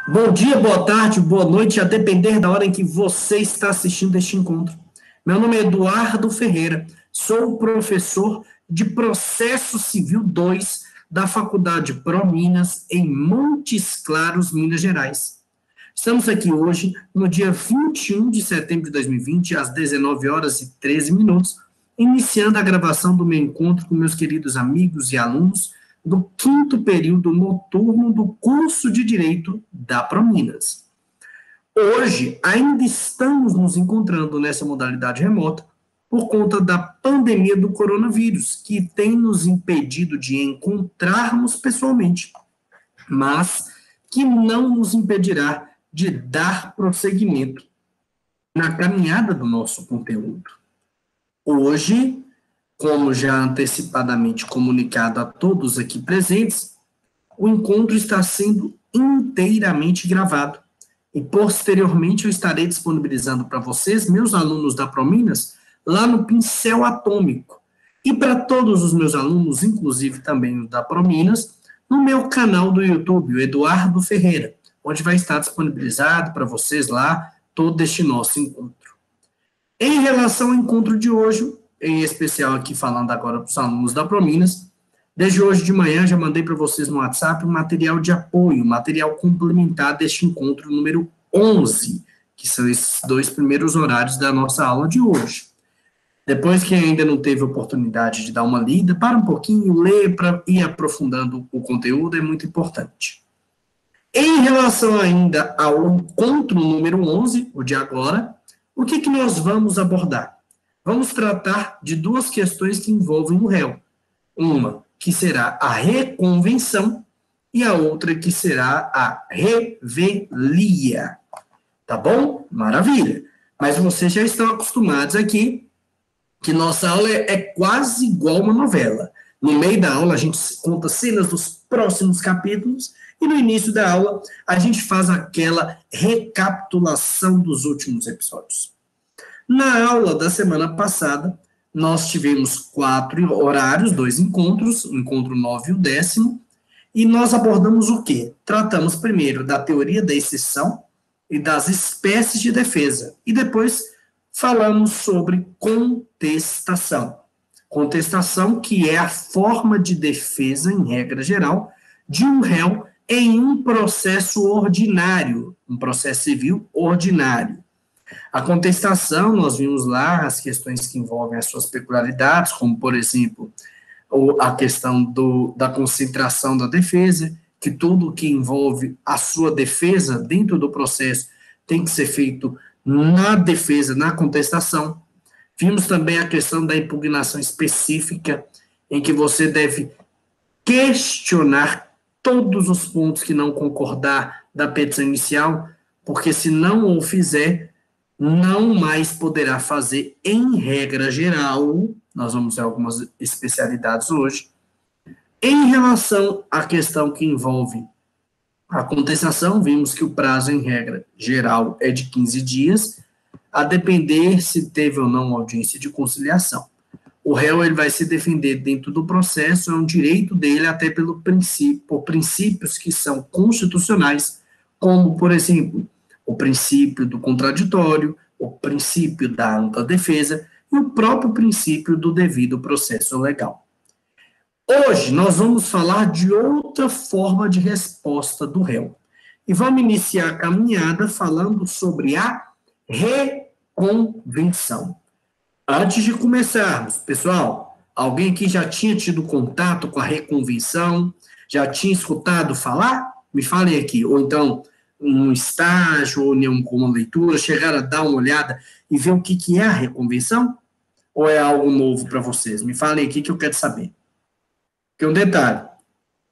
Bom dia, boa tarde, boa noite, a depender da hora em que você está assistindo este encontro. Meu nome é Eduardo Ferreira, sou professor de Processo Civil 2 da Faculdade ProMinas, em Montes Claros, Minas Gerais. Estamos aqui hoje, no dia 21 de setembro de 2020, às 19 horas e 13 minutos, iniciando a gravação do meu encontro com meus queridos amigos e alunos do 5º período noturno do curso de Direito da ProMinas. Hoje, ainda estamos nos encontrando nessa modalidade remota por conta da pandemia do coronavírus, que tem nos impedido de encontrarmos pessoalmente, mas que não nos impedirá de dar prosseguimento na caminhada do nosso conteúdo. Hoje, como já antecipadamente comunicado a todos aqui presentes, o encontro está sendo inteiramente gravado e posteriormente eu estarei disponibilizando para vocês, meus alunos da ProMinas, lá no Pincel Atômico. E para todos os meus alunos, inclusive também o da ProMinas, no meu canal do YouTube, o Eduardo Ferreira, onde vai estar disponibilizado para vocês lá todo este nosso encontro. Em relação ao encontro de hoje, em especial aqui falando agora para os alunos da ProMinas, desde hoje de manhã já mandei para vocês no WhatsApp um material de apoio, um material complementar deste encontro número 11, que são esses 2 primeiros horários da nossa aula de hoje. Depois que ainda não teve oportunidade de dar uma lida, para um pouquinho, ler para ir aprofundando o conteúdo, é muito importante. Em relação ainda ao encontro número 11, o de agora, o que nós vamos abordar? Vamos tratar de 2 questões que envolvem o réu. Uma, que será a reconvenção, e a outra, que será a revelia. Tá bom? Maravilha. Mas vocês já estão acostumados aqui que nossa aula é quase igual uma novela. No meio da aula, a gente conta cenas dos próximos capítulos, e no início da aula, a gente faz aquela recapitulação dos últimos episódios. Na aula da semana passada, nós tivemos 4 horários, 2 encontros, o encontro 9 e o 10º, e nós abordamos o quê? Tratamos primeiro da teoria da exceção e das espécies de defesa, e depois falamos sobre contestação. Contestação que é a forma de defesa, em regra geral, de um réu em um processo ordinário, um processo civil ordinário. A contestação, nós vimos lá as questões que envolvem as suas peculiaridades, como, por exemplo, a questão da concentração da defesa, que tudo que envolve a sua defesa dentro do processo tem que ser feito na defesa, na contestação. Vimos também a questão da impugnação específica, em que você deve questionar todos os pontos que não concordar da petição inicial, porque se não o fizer, não mais poderá fazer em regra geral, nós vamos ver algumas especialidades hoje, em relação à questão que envolve a contestação, vimos que o prazo em regra geral é de 15 dias, a depender se teve ou não audiência de conciliação. O réu ele vai se defender dentro do processo, é um direito dele até por princípios que são constitucionais, como, por exemplo, o princípio do contraditório, o princípio da ampla defesa e o próprio princípio do devido processo legal. Hoje nós vamos falar de outra forma de resposta do réu. E vamos iniciar a caminhada falando sobre a reconvenção. Antes de começarmos, pessoal, alguém aqui já tinha tido contato com a reconvenção? Já tinha escutado falar? Me falem aqui. Ou então, um estágio, ou em alguma leitura, chegaram a dar uma olhada e ver o que é a reconvenção? Ou é algo novo para vocês? Me falem aqui que eu quero saber. Porque um detalhe,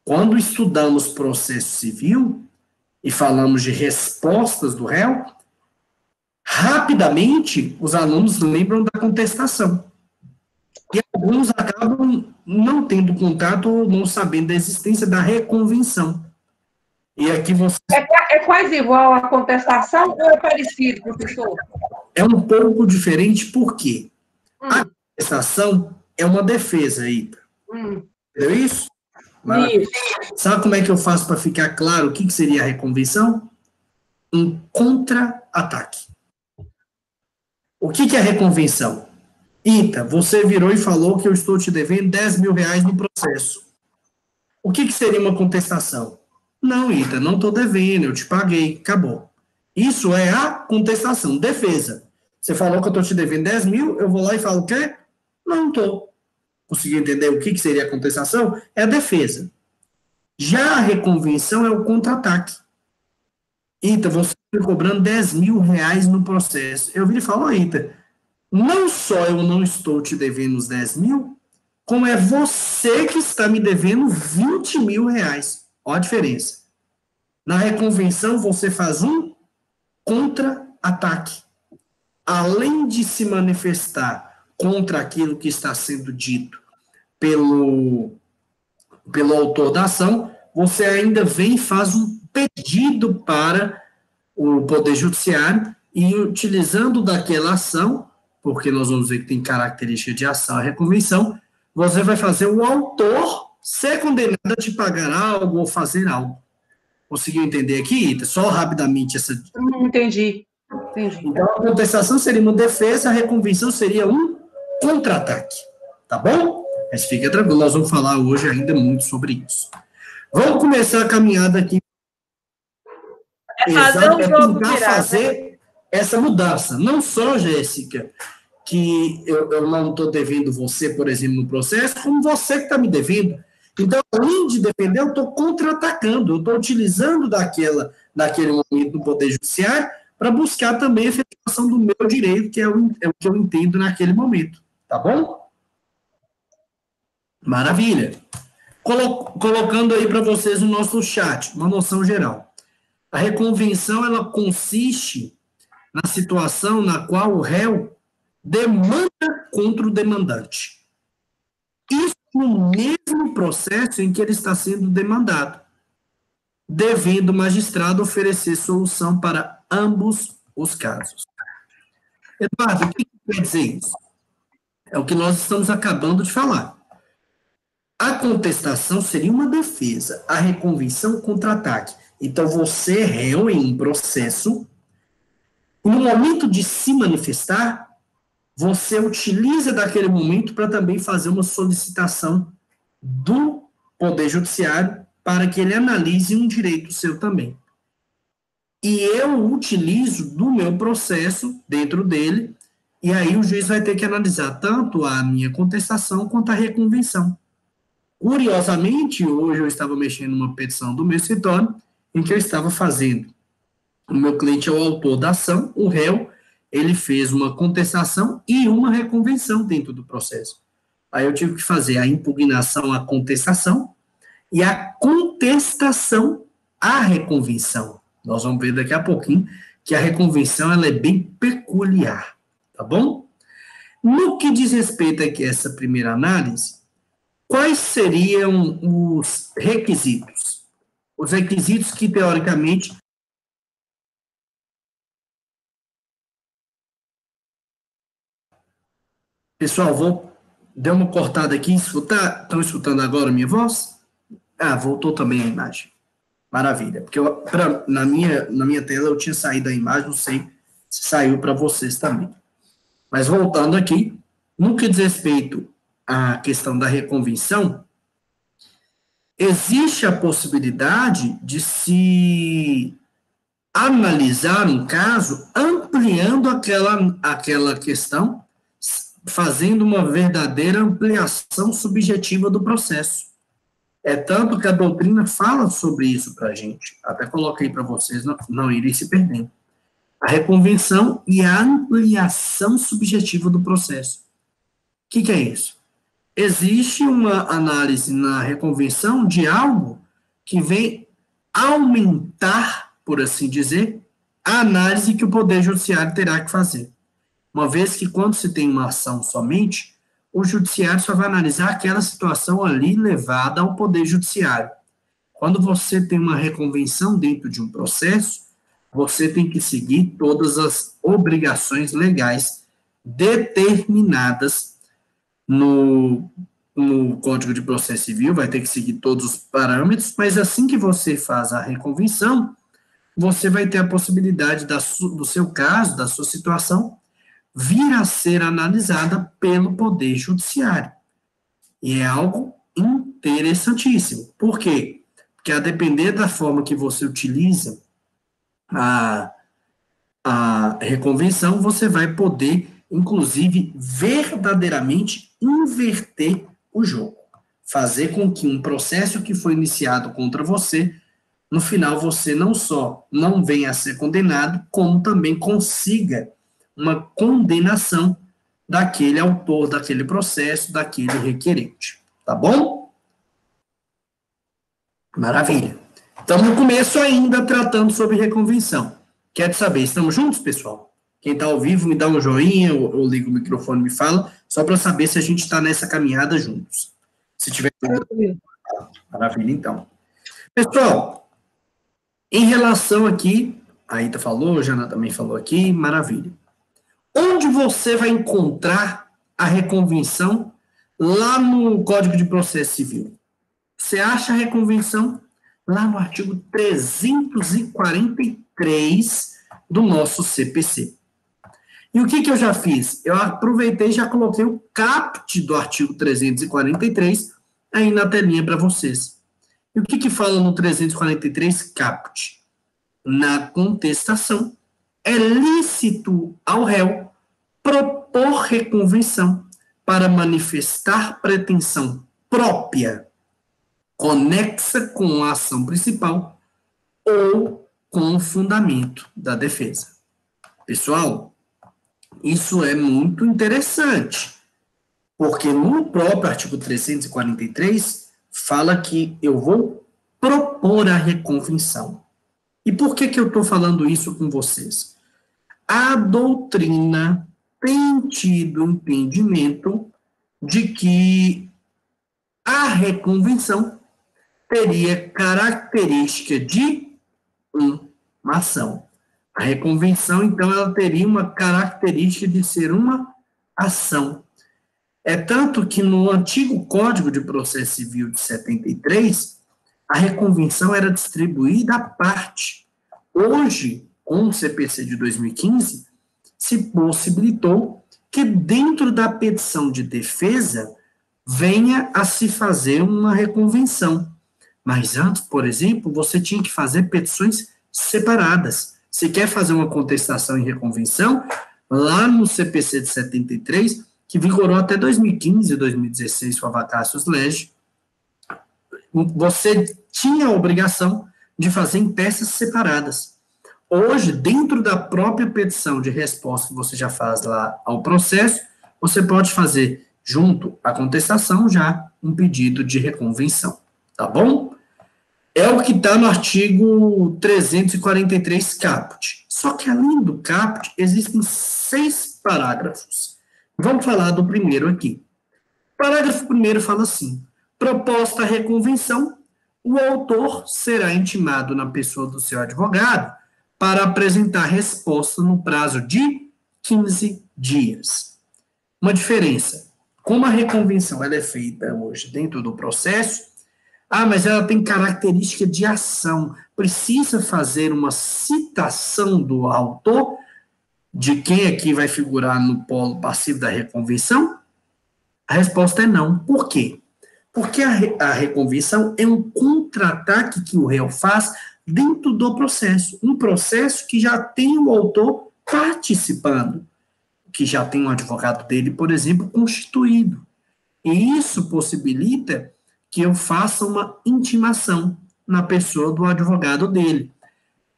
quando estudamos processo civil e falamos de respostas do réu, rapidamente os alunos lembram da contestação. E alguns acabam não tendo contato ou não sabendo da existência da reconvenção. E aqui você... É quase igual à contestação ou é parecido, professor? É um pouco diferente, por quê? A contestação é uma defesa aí. Entendeu isso? Isso. Sabe como é que eu faço para ficar claro o que seria a reconvenção? Um contra-ataque. O que é a reconvenção? Ita, você virou e falou que eu estou te devendo 10 mil reais no processo. O que seria uma contestação? Não, Ita, não estou devendo, eu te paguei, acabou. Isso é a contestação, defesa. Você falou que eu estou te devendo 10 mil, eu vou lá e falo o quê? Não estou. Conseguiu entender o que seria a contestação? É a defesa. Já a reconvenção é o contra-ataque. Ita, você está cobrando 10 mil reais no processo. Eu vi e falo, Ita, não só eu não estou te devendo os 10 mil, como é você que está me devendo 20 mil reais. Olha a diferença. Na reconvenção, você faz um contra-ataque. Além de se manifestar contra aquilo que está sendo dito pelo autor da ação, você ainda vem e faz um pedido para o Poder Judiciário e, utilizando daquela ação, porque nós vamos ver que tem característica de ação a reconvenção, você vai fazer o autor ser condenado a te pagar algo ou fazer algo. Conseguiu entender aqui, Ita? Só rapidamente essa... Entendi. Então, a contestação seria uma defesa, a reconvenção seria um contra-ataque. Tá bom? Mas fica tranquilo, nós vamos falar hoje ainda muito sobre isso. Vamos começar a caminhada aqui. Tentar fazer essa mudança. Não só, Jéssica, que eu não estou devendo você, por exemplo, no processo, como você que está me devendo. Então, além de defender, eu estou contra-atacando, eu estou utilizando daquele momento do Poder Judiciário para buscar também a efetivação do meu direito, que é o que eu entendo naquele momento. Tá bom? Maravilha. Colocando aí para vocês no nosso chat, uma noção geral. A reconvenção, ela consiste na situação na qual o réu demanda contra o demandante. Isso no mesmo processo em que ele está sendo demandado, devendo o magistrado oferecer solução para ambos os casos. Eduardo, o que quer dizer isso? É o que nós estamos acabando de falar. A contestação seria uma defesa, a reconvenção contra-ataque. Então, você é réu em um processo, no momento de se manifestar, você utiliza daquele momento para também fazer uma solicitação do Poder Judiciário para que ele analise um direito seu também. E eu utilizo do meu processo dentro dele, e aí o juiz vai ter que analisar tanto a minha contestação quanto a reconvenção. Curiosamente, hoje eu estava mexendo numa petição do meu escritório, em que eu estava fazendo. O meu cliente é o autor da ação, o réu, ele fez uma contestação e uma reconvenção dentro do processo. Aí eu tive que fazer a impugnação à contestação e a contestação à reconvenção. Nós vamos ver daqui a pouquinho que a reconvenção ela é bem peculiar, tá bom? No que diz respeito aqui a essa primeira análise, quais seriam os requisitos? Os requisitos que, teoricamente, pessoal, deu uma cortada aqui, estão escutando agora a minha voz? Ah, voltou também a imagem. Maravilha, porque na minha tela eu tinha saído a imagem, não sei se saiu para vocês também. Mas voltando aqui, no que diz respeito à questão da reconvenção, existe a possibilidade de se analisar um caso ampliando aquela questão, fazendo uma verdadeira ampliação subjetiva do processo. É tanto que a doutrina fala sobre isso para a gente. Até coloquei para vocês não irem se perdendo. A reconvenção e a ampliação subjetiva do processo. O que é isso? Existe uma análise na reconvenção de algo que vem aumentar, por assim dizer, a análise que o Poder Judiciário terá que fazer. Uma vez que, quando se tem uma ação somente, o Judiciário só vai analisar aquela situação ali levada ao Poder Judiciário. Quando você tem uma reconvenção dentro de um processo, você tem que seguir todas as obrigações legais determinadas no Código de Processo Civil, vai ter que seguir todos os parâmetros, mas assim que você faz a reconvenção, você vai ter a possibilidade do seu caso, da sua situação, vir a ser analisada pelo Poder Judiciário. E é algo interessantíssimo. Por quê? Porque a depender da forma que você utiliza a reconvenção, você vai poder, inclusive, verdadeiramente inverter o jogo. Fazer com que um processo que foi iniciado contra você, no final você não só não venha a ser condenado, como também consiga uma condenação daquele autor, daquele processo, daquele requerente. Tá bom? Maravilha. Estamos no começo ainda tratando sobre reconvenção. Quer saber, estamos juntos, pessoal? Quem está ao vivo, me dá um joinha, ou liga o microfone e me fala, só para saber se a gente está nessa caminhada juntos. Se tiver... Maravilha, então. Pessoal, em relação aqui, a Ita falou, a Jana também falou aqui, maravilha. Onde você vai encontrar a reconvenção lá no Código de Processo Civil? Você acha a reconvenção lá no artigo 343 do nosso CPC. E o que eu já fiz? Eu aproveitei e já coloquei o caput do artigo 343 aí na telinha para vocês. E o que fala no 343 caput? Na contestação, é lícito ao réu propor reconvenção para manifestar pretensão própria, conexa com a ação principal ou com o fundamento da defesa. Pessoal, isso é muito interessante, porque no próprio artigo 343 fala que eu vou propor a reconvenção. E por que eu estou falando isso com vocês? A doutrina tem tido entendimento de que a reconvenção teria característica de uma ação. A reconvenção, então, ela teria uma característica de ser uma ação. É tanto que no antigo Código de Processo Civil de 73, a reconvenção era distribuída à parte. Hoje, com o CPC de 2015, se possibilitou que dentro da petição de defesa venha a se fazer uma reconvenção. Mas antes, por exemplo, você tinha que fazer petições separadas. Se quer fazer uma contestação em reconvenção, lá no CPC de 73, que vigorou até 2015, 2016, com a vacácios legis, você tinha a obrigação de fazer em peças separadas. Hoje, dentro da própria petição de resposta que você já faz lá ao processo, você pode fazer, junto à contestação, já um pedido de reconvenção. Tá bom? É o que está no artigo 343 caput. Só que, além do caput, existem 6 parágrafos. Vamos falar do primeiro aqui. O parágrafo primeiro fala assim: proposta a reconvenção, o autor será intimado na pessoa do seu advogado para apresentar resposta no prazo de 15 dias. Uma diferença. Como a reconvenção ela é feita hoje dentro do processo, mas ela tem característica de ação. Precisa fazer uma citação do autor, de quem aqui vai figurar no polo passivo da reconvenção? A resposta é não. Por quê? Porque a reconvenção é um contra-ataque que o réu faz dentro do processo. Um processo que já tem o autor participando, que já tem um advogado dele, por exemplo, constituído. E isso possibilita que eu faça uma intimação na pessoa do advogado dele.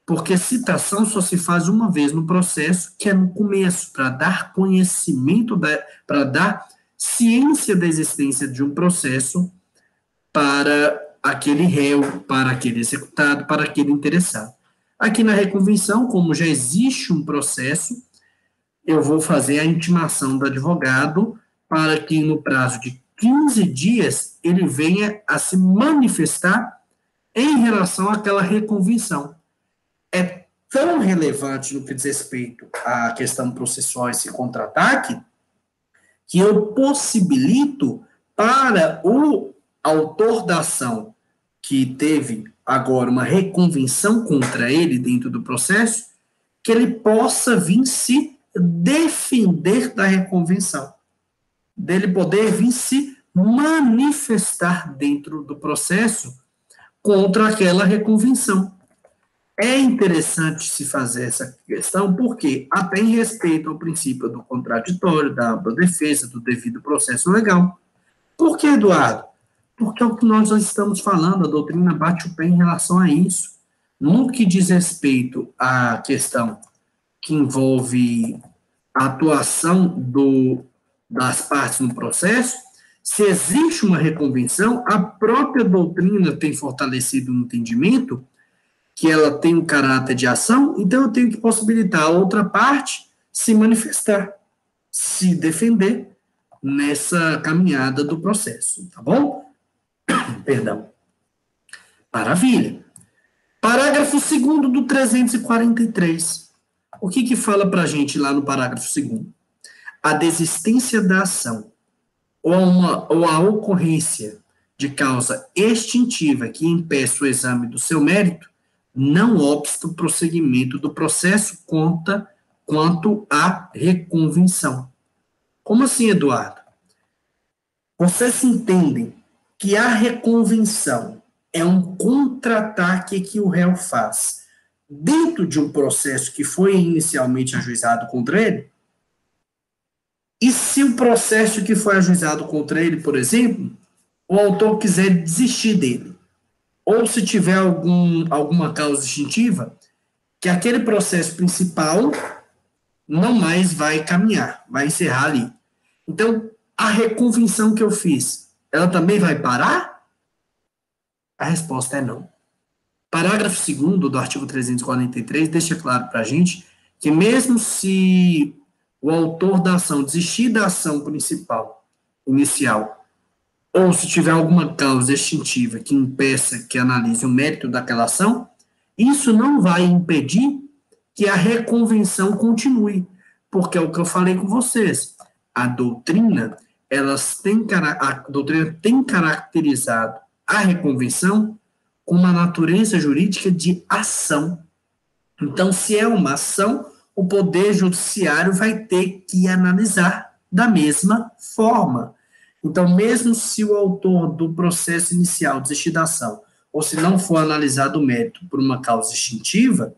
Porque citação só se faz uma vez no processo, que é no começo, para dar conhecimento, para dar ciência da existência de um processo para aquele réu, para aquele executado, para aquele interessado. Aqui na reconvenção, como já existe um processo, eu vou fazer a intimação do advogado para que no prazo de 15 dias ele venha a se manifestar em relação àquela reconvenção. É tão relevante no que diz respeito à questão processual, esse contra-ataque, que eu possibilito para o autor da ação que teve agora uma reconvenção contra ele dentro do processo, que ele possa vir se defender da reconvenção, dele poder vir se manifestar dentro do processo contra aquela reconvenção. É interessante se fazer essa questão, porque até em respeito ao princípio do contraditório, da defesa, do devido processo legal. Por que, Eduardo? Porque é o que nós estamos falando, a doutrina bate o pé em relação a isso. No que diz respeito à questão que envolve a atuação das partes no processo, se existe uma reconvenção, a própria doutrina tem fortalecido o entendimento que ela tem um caráter de ação, então eu tenho que possibilitar a outra parte se manifestar, se defender nessa caminhada do processo, tá bom? Perdão. Maravilha. Parágrafo 2º do 343. O que fala pra gente lá no parágrafo 2º? A desistência da ação ou a ocorrência de causa extintiva que impeça o exame do seu mérito não obsta o prosseguimento do processo quanto à reconvenção. Como assim, Eduardo? Vocês entendem que a reconvenção é um contra-ataque que o réu faz dentro de um processo que foi inicialmente ajuizado contra ele? E se o processo que foi ajuizado contra ele, por exemplo, o autor quiser desistir dele, ou se tiver alguma causa extintiva, que aquele processo principal não mais vai caminhar, vai encerrar ali. Então, a reconvenção que eu fiz, ela também vai parar? A resposta é não. Parágrafo 2º do artigo 343 deixa claro para a gente que mesmo se o autor da ação desistir da ação principal, inicial, ou se tiver alguma causa extintiva que impeça que analise o mérito daquela ação, isso não vai impedir que a reconvenção continue, porque é o que eu falei com vocês. A doutrina tem caracterizado a reconvenção com uma natureza jurídica de ação. Então, se é uma ação, o Poder Judiciário vai ter que analisar da mesma forma. Então, mesmo se o autor do processo inicial desistir da ação, ou se não for analisado o mérito por uma causa extintiva,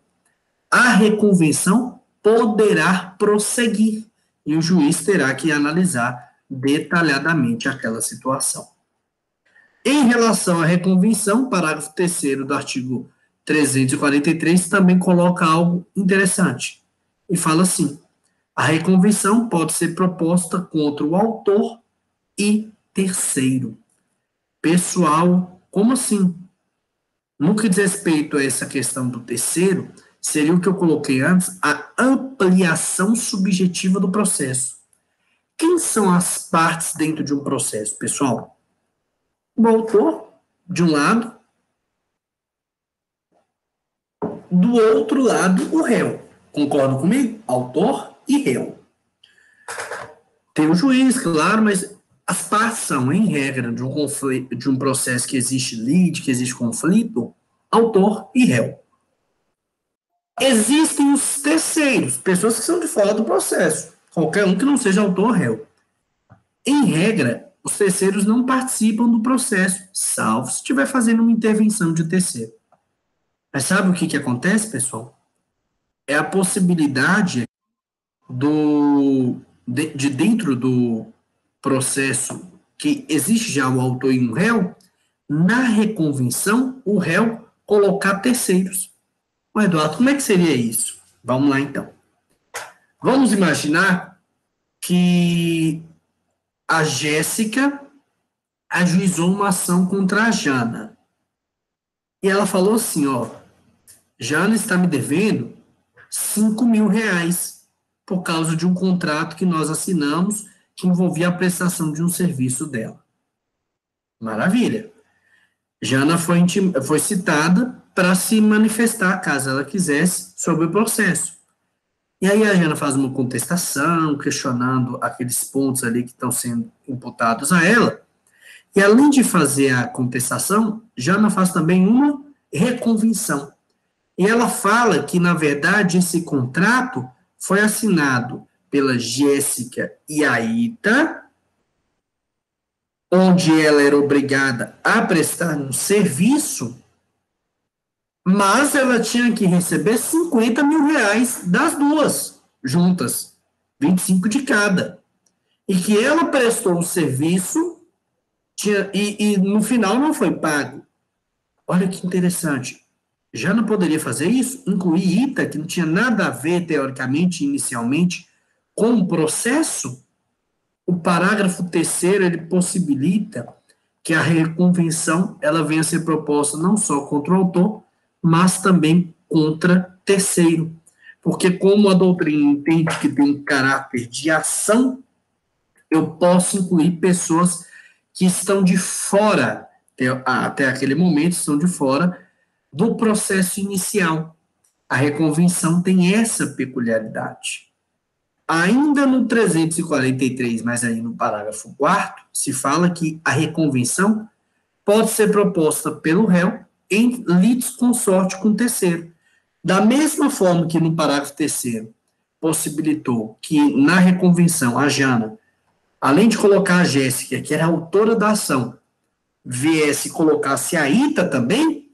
a reconvenção poderá prosseguir e o juiz terá que analisar detalhadamente aquela situação. Em relação à reconvenção, parágrafo 3º do artigo 343 também coloca algo interessante e fala assim: a reconvenção pode ser proposta contra o autor e terceiro. Pessoal, como assim? No que diz respeito a essa questão do terceiro, seria o que eu coloquei antes, a ampliação subjetiva do processo. Quem são as partes dentro de um processo, pessoal? O autor, de um lado, do outro lado, o réu. Concordam comigo? Autor e réu. Tem o juiz, claro, mas as partes são, em regra, de um conflito, de um processo que existe lide, que existe conflito, autor e réu. Existem os terceiros, pessoas que são de fora do processo, qualquer um que não seja autor ou réu. Em regra, os terceiros não participam do processo, salvo se estiver fazendo uma intervenção de terceiro. Mas sabe o que acontece, pessoal? É a possibilidade de dentro do processo que existe já o autor e um réu, na reconvenção, o réu colocar terceiros. Ô, Eduardo, como é que seria isso? Vamos lá, então. Vamos imaginar que a Jéssica ajuizou uma ação contra a Jana. E ela falou assim, ó, Jana está me devendo 5.000 reais por causa de um contrato que nós assinamos que envolvia a prestação de um serviço dela. Maravilha. Jana foi citada para se manifestar, caso ela quisesse, sobre o processo. E aí a Jana faz uma contestação, questionando aqueles pontos ali que estão sendo imputados a ela, E além de fazer a contestação, Jana faz também uma reconvenção. E ela fala que, na verdade, esse contrato foi assinado pela Jéssica e a Ita, onde ela era obrigada a prestar um serviço, mas ela tinha que receber 50 mil reais das duas, juntas, 25 de cada. E que ela prestou o serviço e no final não foi pago. Olha que interessante. Já não poderia fazer isso? Incluir Ita, que não tinha nada a ver, teoricamente, inicialmente, com o processo? O parágrafo 3º, ele possibilita que a reconvenção ela venha a ser proposta não só contra o autor, mas também contra terceiro. Porque como a doutrina entende que tem um caráter de ação, eu posso incluir pessoas que estão de fora, até aquele momento, estão de fora do processo inicial. A reconvenção tem essa peculiaridade. Ainda no 343, mas aí no parágrafo 4º, se fala que a reconvenção pode ser proposta pelo réu em litisconsorte com terceiro. Da mesma forma que no parágrafo 3º possibilitou que na reconvenção a Jana, além de colocar a Jéssica, que era a autora da ação, viesse e colocasse a Ita também,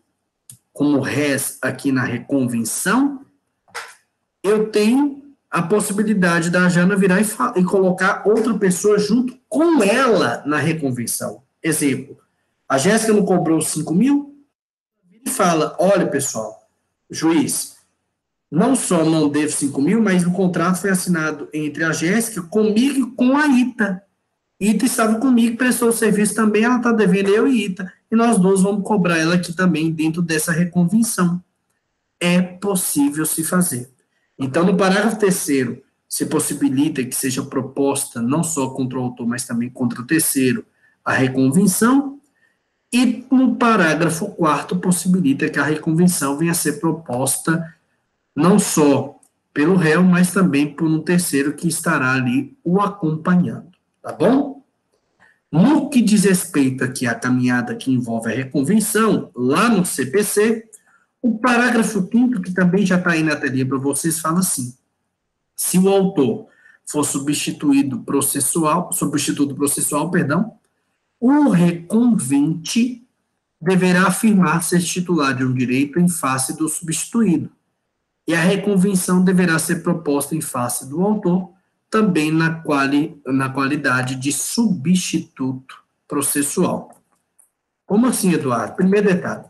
como réis aqui na reconvenção, eu tenho a possibilidade da Jana virar e colocar outra pessoa junto com ela na reconvenção. Exemplo, a Jéssica não cobrou 5 mil, e fala, olha, pessoal, juiz, não só não devo 5 mil, mas o contrato foi assinado entre a Jéssica, comigo e com a Ita. Ita estava comigo, prestou o serviço também, ela está devendo eu e Ita, e nós dois vamos cobrar ela aqui também dentro dessa reconvenção. É possível se fazer. Então, no parágrafo 3º, se possibilita que seja proposta não só contra o autor, mas também contra o terceiro, a reconvenção, e no parágrafo 4º possibilita que a reconvenção venha a ser proposta não só pelo réu, mas também por um terceiro que estará ali o acompanhando, tá bom? No que diz respeito aqui à caminhada que envolve a reconvenção, lá no CPC, o parágrafo 5º, que também já está aí na telinha para vocês, fala assim: se o autor for substituto processual, o reconvente deverá afirmar ser titular de um direito em face do substituído, e a reconvenção deverá ser proposta em face do autor, também na qualidade de substituto processual. Como assim, Eduardo? Primeiro detalhe.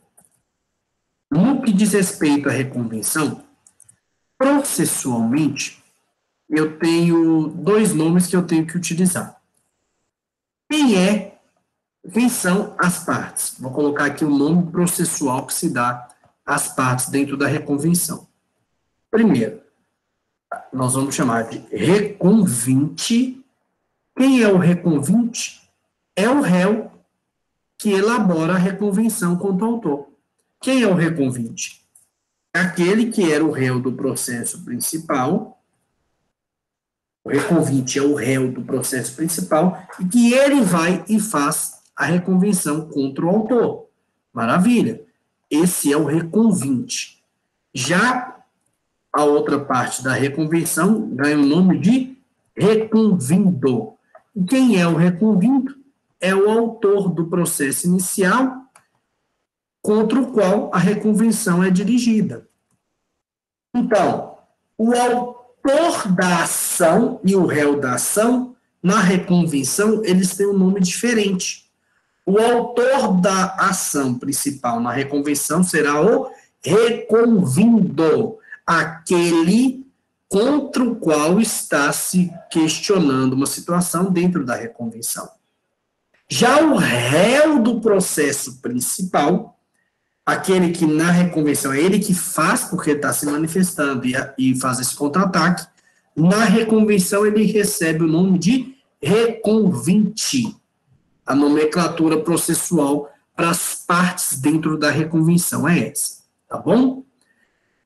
No que diz respeito à reconvenção, processualmente, eu tenho dois nomes que eu tenho que utilizar. Quem são as partes? Vou colocar aqui o nome processual que se dá às partes dentro da reconvenção. Primeiro, nós vamos chamar de reconvinte. Quem é o reconvinte? É o réu que elabora a reconvenção contra o autor. Quem é o reconvinte? Aquele que era o réu do processo principal. O reconvinte é o réu do processo principal e que ele vai e faz a reconvenção contra o autor. Maravilha. Esse é o reconvinte. Já a outra parte da reconvenção ganha o nome de reconvindo. E quem é o reconvindo? É o autor do processo inicial contra o qual a reconvenção é dirigida. Então, o autor da ação e o réu da ação, na reconvenção, eles têm um nome diferente. O autor da ação principal na reconvenção será o reconvindo, aquele contra o qual está se questionando uma situação dentro da reconvenção. Já o réu do processo principal, aquele que na reconvenção é ele que faz, porque está se manifestando e faz esse contra-ataque, na reconvenção ele recebe o nome de reconvinte, a nomenclatura processual para as partes dentro da reconvenção é essa, tá bom?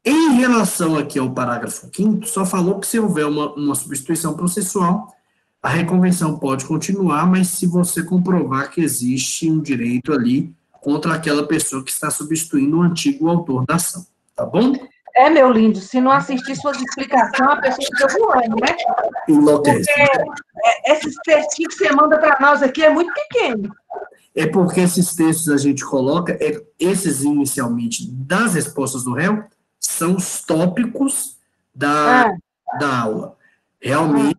Em relação aqui ao parágrafo 5º, só falou que se houver uma substituição processual, a reconvenção pode continuar, mas se você comprovar que existe um direito ali contra aquela pessoa que está substituindo o antigo autor da ação, tá bom? É, meu lindo, se não assistir suas explicações, a pessoa fica voando, né? Enlouquece. Porque esses textinhos que você manda para nós aqui é muito pequeno. É porque esses textos a gente coloca, esses inicialmente das respostas do réu, são os tópicos da aula. Realmente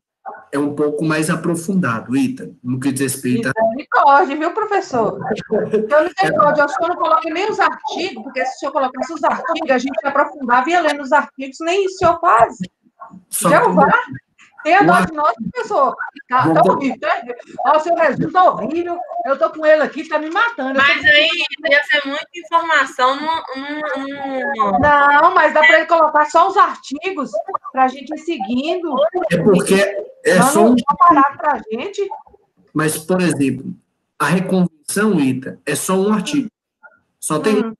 é um pouco mais aprofundado, Ita, no que diz respeito a... Misericórdia, viu, professor? Eu não sei onde, o senhor não coloca nem os artigos, porque se o senhor colocasse os artigos, a gente aprofundava e ia lendo os artigos, nem isso o senhor faz. Jeová, tenha dó de nós, professor. Tá horrível, né? O seu resumo tá horrível, eu tô com ele aqui, tá me matando. Mas aí ia ser muita informação. Não, mas dá para ele colocar só os artigos para a gente ir seguindo. É porque é só um... parar para a gente. Mas, por exemplo, a reconvenção, Ita, é só um artigo. Só tem...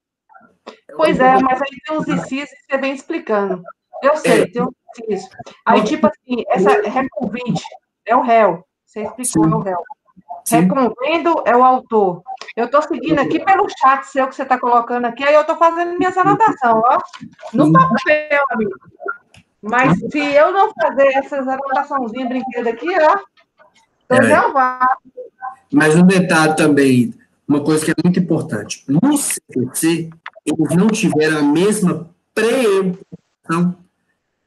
Pois é, mas aí tem uns incisos que você vem explicando. Eu sei, tem uns incisos. Aí, tipo assim, essa reconvinte é o réu. Você explicou, é o réu. Reconvendo é o autor. Eu estou seguindo aqui pelo chat seu que você está colocando aqui, aí eu estou fazendo minhas anotações, ó. No papel, amigo. Mas se eu não fazer essas anotaçõezinhas brinquedo aqui, ó, eu já vá. Mas um detalhe também, uma coisa que é muito importante. No CPC, eles não tiveram a mesma preocupação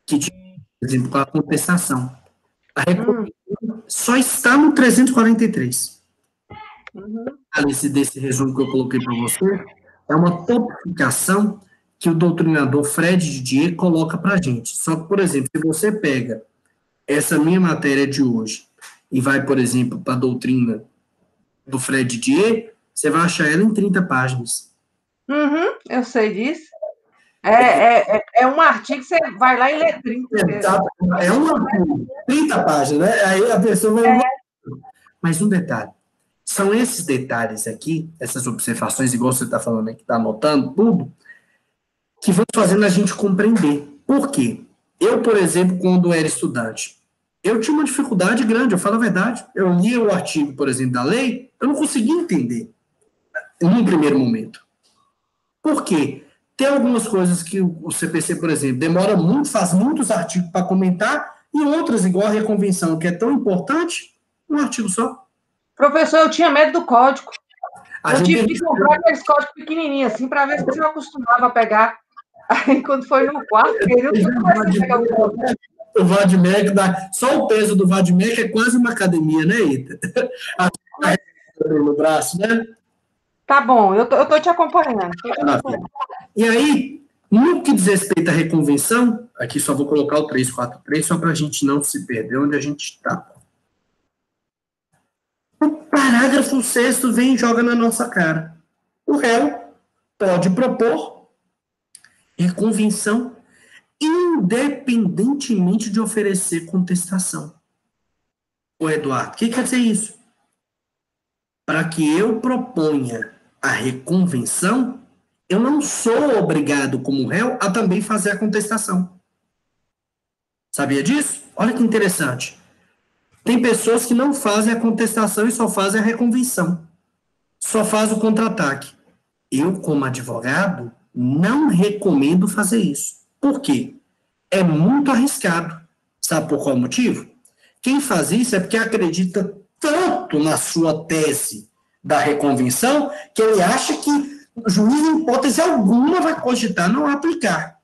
que tinha, por exemplo, com a contestação. A reconvenção só está no 343. Desse resumo que eu coloquei para você, é uma topificação que o doutrinador Fred Didier coloca para a gente. Só que, por exemplo, se você pega essa minha matéria de hoje e vai, por exemplo, para a doutrina do Fred Didier, você vai achar ela em 30 páginas. Eu sei disso. É um artigo que você vai lá e lê 30. É uma 30 páginas, né? Aí a pessoa vai... Mas um detalhe. São esses detalhes aqui, essas observações, igual você está falando aqui, está anotando tudo, que vão fazendo a gente compreender. Por quê? Eu, por exemplo, quando era estudante, eu tinha uma dificuldade grande, eu falo a verdade. Eu lia o artigo, por exemplo, da lei, eu não conseguia entender num primeiro momento. Por quê? Tem algumas coisas que o CPC, por exemplo, demora muito, faz muitos artigos para comentar, e outras, igual a reconvenção, que é tão importante, um artigo só. Professor, eu tinha medo do código. Eu tive que comprar aqueles códigos pequenininhos, assim, para ver se eu acostumava a pegar. Aí, quando foi no quarto, eu comecei a pegar o código. O VADMEC, só o peso do VADMEC é quase uma academia, né, Ita? No braço, né? Tá bom, eu tô te acompanhando. E aí, no que diz respeito à reconvenção, aqui só vou colocar o 343, só para a gente não se perder onde a gente está. O parágrafo 6º vem e joga na nossa cara. O réu pode propor reconvenção independentemente de oferecer contestação. Ô, Eduardo, o que quer dizer isso? Para que eu proponha a reconvenção, eu não sou obrigado, como réu, a também fazer a contestação. Sabia disso? Olha que interessante. Tem pessoas que não fazem a contestação e só fazem a reconvenção. Só faz o contra-ataque. Eu, como advogado, não recomendo fazer isso. Por quê? É muito arriscado. Sabe por qual motivo? Quem faz isso é porque acredita tanto na sua tese da reconvenção que ele acha que o juiz, em hipótese alguma, vai cogitar não aplicar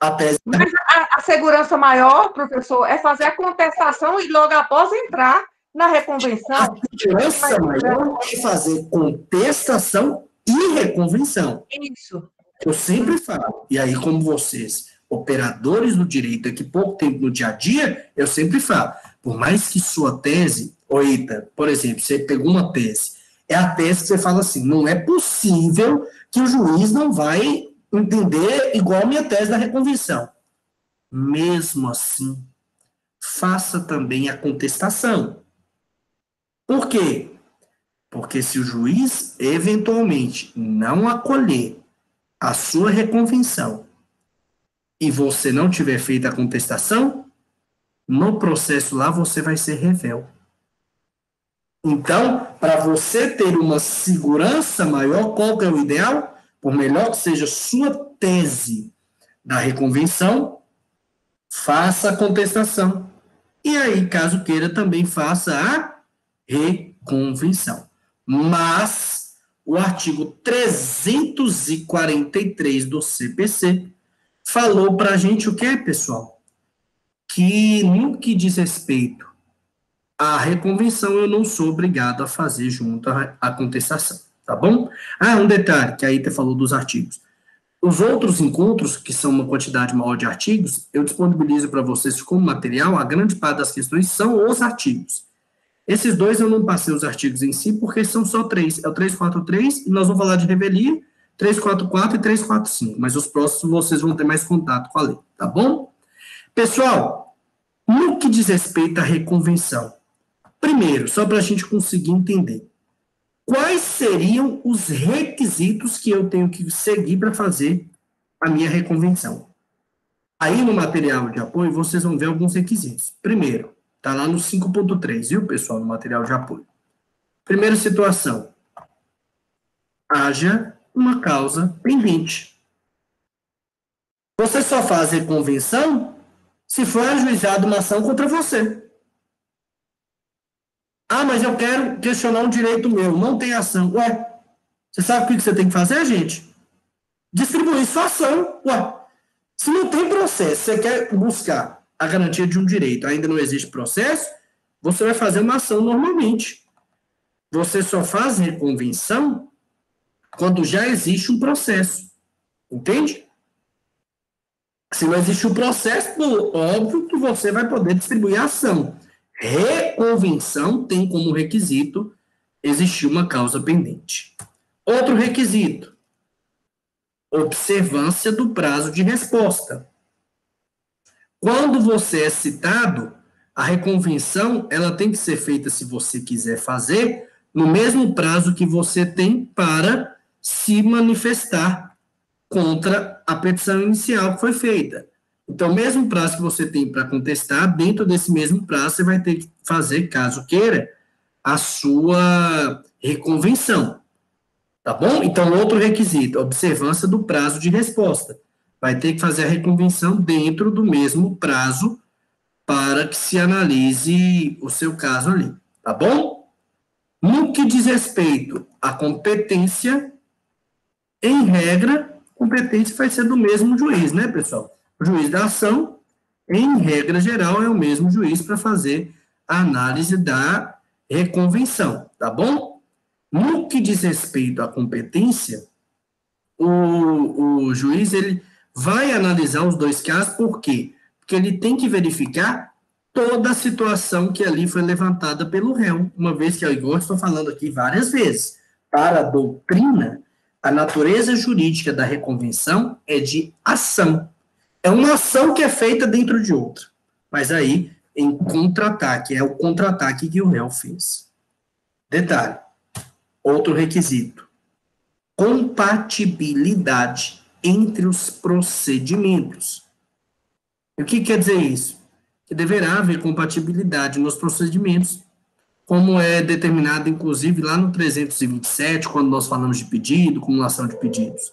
a tese. Mas a segurança maior, professor, é fazer a contestação e logo após entrar na reconvenção. A segurança maior é fazer contestação e reconvenção. Isso. Eu sempre falo, e aí como vocês, operadores do direito aqui pouco tempo no dia a dia, eu sempre falo, por mais que sua tese, Ita, por exemplo, você pegou uma tese, é a tese que você fala assim, não é possível que o juiz não vai entender igual a minha tese da reconvenção. Mesmo assim, faça também a contestação. Por quê? Porque se o juiz, eventualmente, não acolher a sua reconvenção e você não tiver feito a contestação, no processo lá você vai ser réu. Então, para você ter uma segurança maior, qual que é o ideal? Por melhor que seja sua tese da reconvenção, faça a contestação. E aí, caso queira, também faça a reconvenção. Mas o artigo 343 do CPC falou para a gente o que, pessoal? Que no que diz respeito à reconvenção, eu não sou obrigado a fazer junto à contestação, tá bom? Ah, um detalhe, que aí você falou dos artigos. Os outros encontros, que são uma quantidade maior de artigos, eu disponibilizo para vocês como material, a grande parte das questões são os artigos. Esses dois eu não passei os artigos em si, porque são só 3. É o 343, e nós vamos falar de revelia, 344 e 345, mas os próximos vocês vão ter mais contato com a lei, tá bom? Pessoal, no que diz respeito à reconvenção, primeiro, só para a gente conseguir entender, quais seriam os requisitos que eu tenho que seguir para fazer a minha reconvenção? Aí no material de apoio, vocês vão ver alguns requisitos. Primeiro, está lá no 5.3, viu, pessoal, no material de apoio. Primeira situação, haja uma causa pendente. Você só faz reconvenção se for ajuizada uma ação contra você. Ah, mas eu quero questionar um direito meu, não tem ação. Ué, você sabe o que você tem que fazer, gente? Distribuir sua ação. Ué, se não tem processo, você quer buscar a garantia de um direito, ainda não existe processo, você vai fazer uma ação normalmente. Você só faz reconvenção quando já existe um processo. Entende? Se não existe um processo, óbvio que você vai poder distribuir a ação. Reconvenção tem como requisito existir uma causa pendente. Outro requisito, observância do prazo de resposta. Quando você é citado, a reconvenção ela tem que ser feita, se você quiser fazer, no mesmo prazo que você tem para se manifestar contra a petição inicial que foi feita. Então, o mesmo prazo que você tem para contestar, dentro desse mesmo prazo, você vai ter que fazer, caso queira, a sua reconvenção. Tá bom? Então, outro requisito, observância do prazo de resposta. Vai ter que fazer a reconvenção dentro do mesmo prazo para que se analise o seu caso ali. Tá bom? No que diz respeito à competência, em regra, competência vai ser do mesmo juiz, né, pessoal? O juiz da ação, em regra geral, é o mesmo juiz para fazer a análise da reconvenção, tá bom? No que diz respeito à competência, o juiz ele vai analisar os dois casos, por quê? Porque ele tem que verificar toda a situação que ali foi levantada pelo réu, uma vez que, igual eu estou falando aqui várias vezes, para a doutrina, a natureza jurídica da reconvenção é de ação. É uma ação que é feita dentro de outra. Mas aí, em contra-ataque, é o contra-ataque que o réu fez. Detalhe. Outro requisito. Compatibilidade entre os procedimentos. O que quer dizer isso? Que deverá haver compatibilidade nos procedimentos, como é determinado, inclusive, lá no 327, quando nós falamos de pedido, acumulação de pedidos.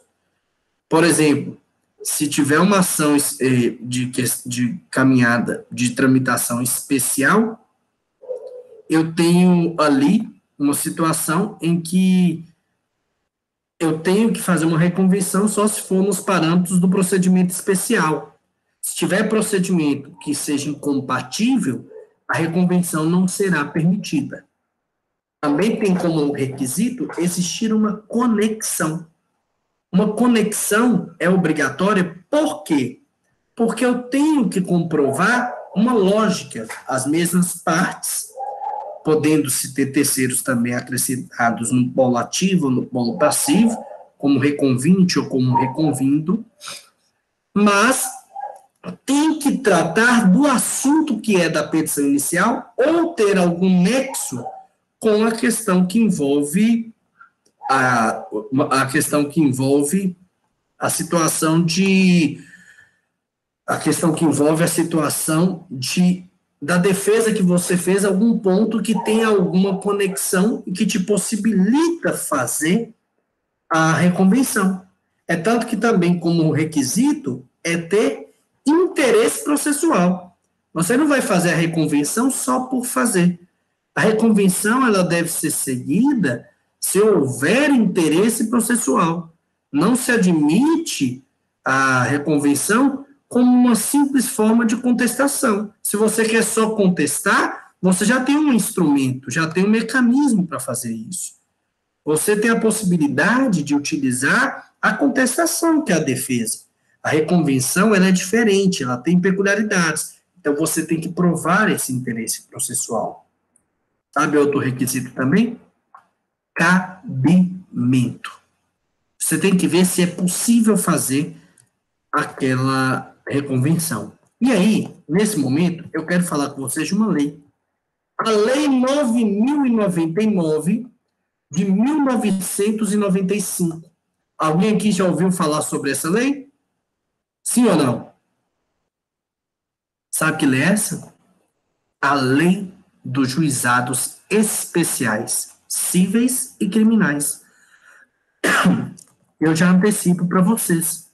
Por exemplo, se tiver uma ação de caminhada de tramitação especial, eu tenho ali uma situação em que eu tenho que fazer uma reconvenção só se for nos parâmetros do procedimento especial. Se tiver procedimento que seja incompatível, a reconvenção não será permitida. Também tem como requisito existir uma conexão. Uma conexão é obrigatória, por quê? Porque eu tenho que comprovar uma lógica, as mesmas partes, podendo-se ter terceiros também acrescentados no polo ativo ou no polo passivo, como reconvinte ou como reconvindo, mas tem que tratar do assunto que é da petição inicial ou ter algum nexo com a questão que envolve a questão que envolve a situação de da defesa que você fez algum ponto que tem alguma conexão e que te possibilita fazer a reconvenção. É tanto que também, como requisito, é ter interesse processual. Você não vai fazer a reconvenção só por fazer. A reconvenção, ela deve ser seguida se houver interesse processual. Não se admite a reconvenção como uma simples forma de contestação. Se você quer só contestar, você já tem um instrumento, já tem um mecanismo para fazer isso. Você tem a possibilidade de utilizar a contestação, que é a defesa. A reconvenção, ela é diferente, ela tem peculiaridades. Então, você tem que provar esse interesse processual. Sabe outro requisito também? Cabimento. Você tem que ver se é possível fazer aquela reconvenção. E aí, nesse momento, eu quero falar com vocês de uma lei. A Lei 9.099, de 1995. Alguém aqui já ouviu falar sobre essa lei? Sim ou não? Sabe que lei é essa? A Lei dos Juizados Especiais, Cíveis e Criminais. Eu já antecipo para vocês.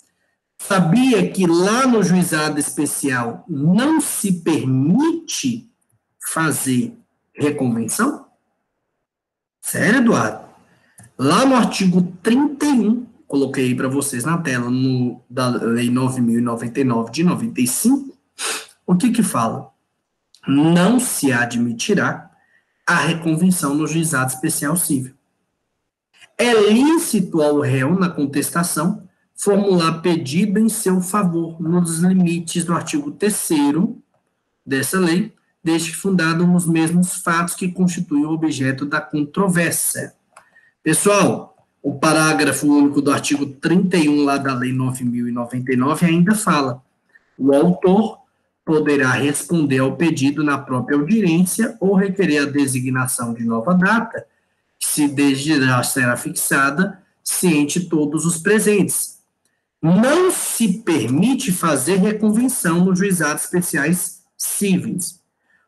Sabia que lá no juizado especial não se permite fazer reconvenção? Sério, Eduardo? Lá no artigo 31, coloquei aí para vocês na tela, da Lei 9.099 de 95, o que fala? Não se admitirá a reconvenção no juizado especial civil. É lícito ao réu, na contestação, formular pedido em seu favor, nos limites do artigo 3º dessa lei, desde que fundado nos mesmos fatos que constituem o objeto da controvérsia. Pessoal, o parágrafo único do artigo 31 lá da Lei 9.099 ainda fala: o autor poderá responder ao pedido na própria audiência ou requerer a designação de nova data, que se desde já será fixada, ciente todos os presentes. Não se permite fazer reconvenção nos juizados especiais cíveis.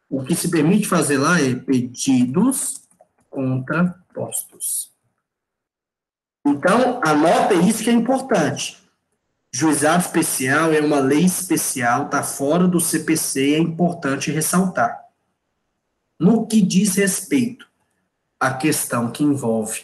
O que se permite fazer lá é pedidos contrapostos. Então, anota isso que é importante. Juizado especial é uma lei especial, está fora do CPC, é importante ressaltar. No que diz respeito à questão que envolve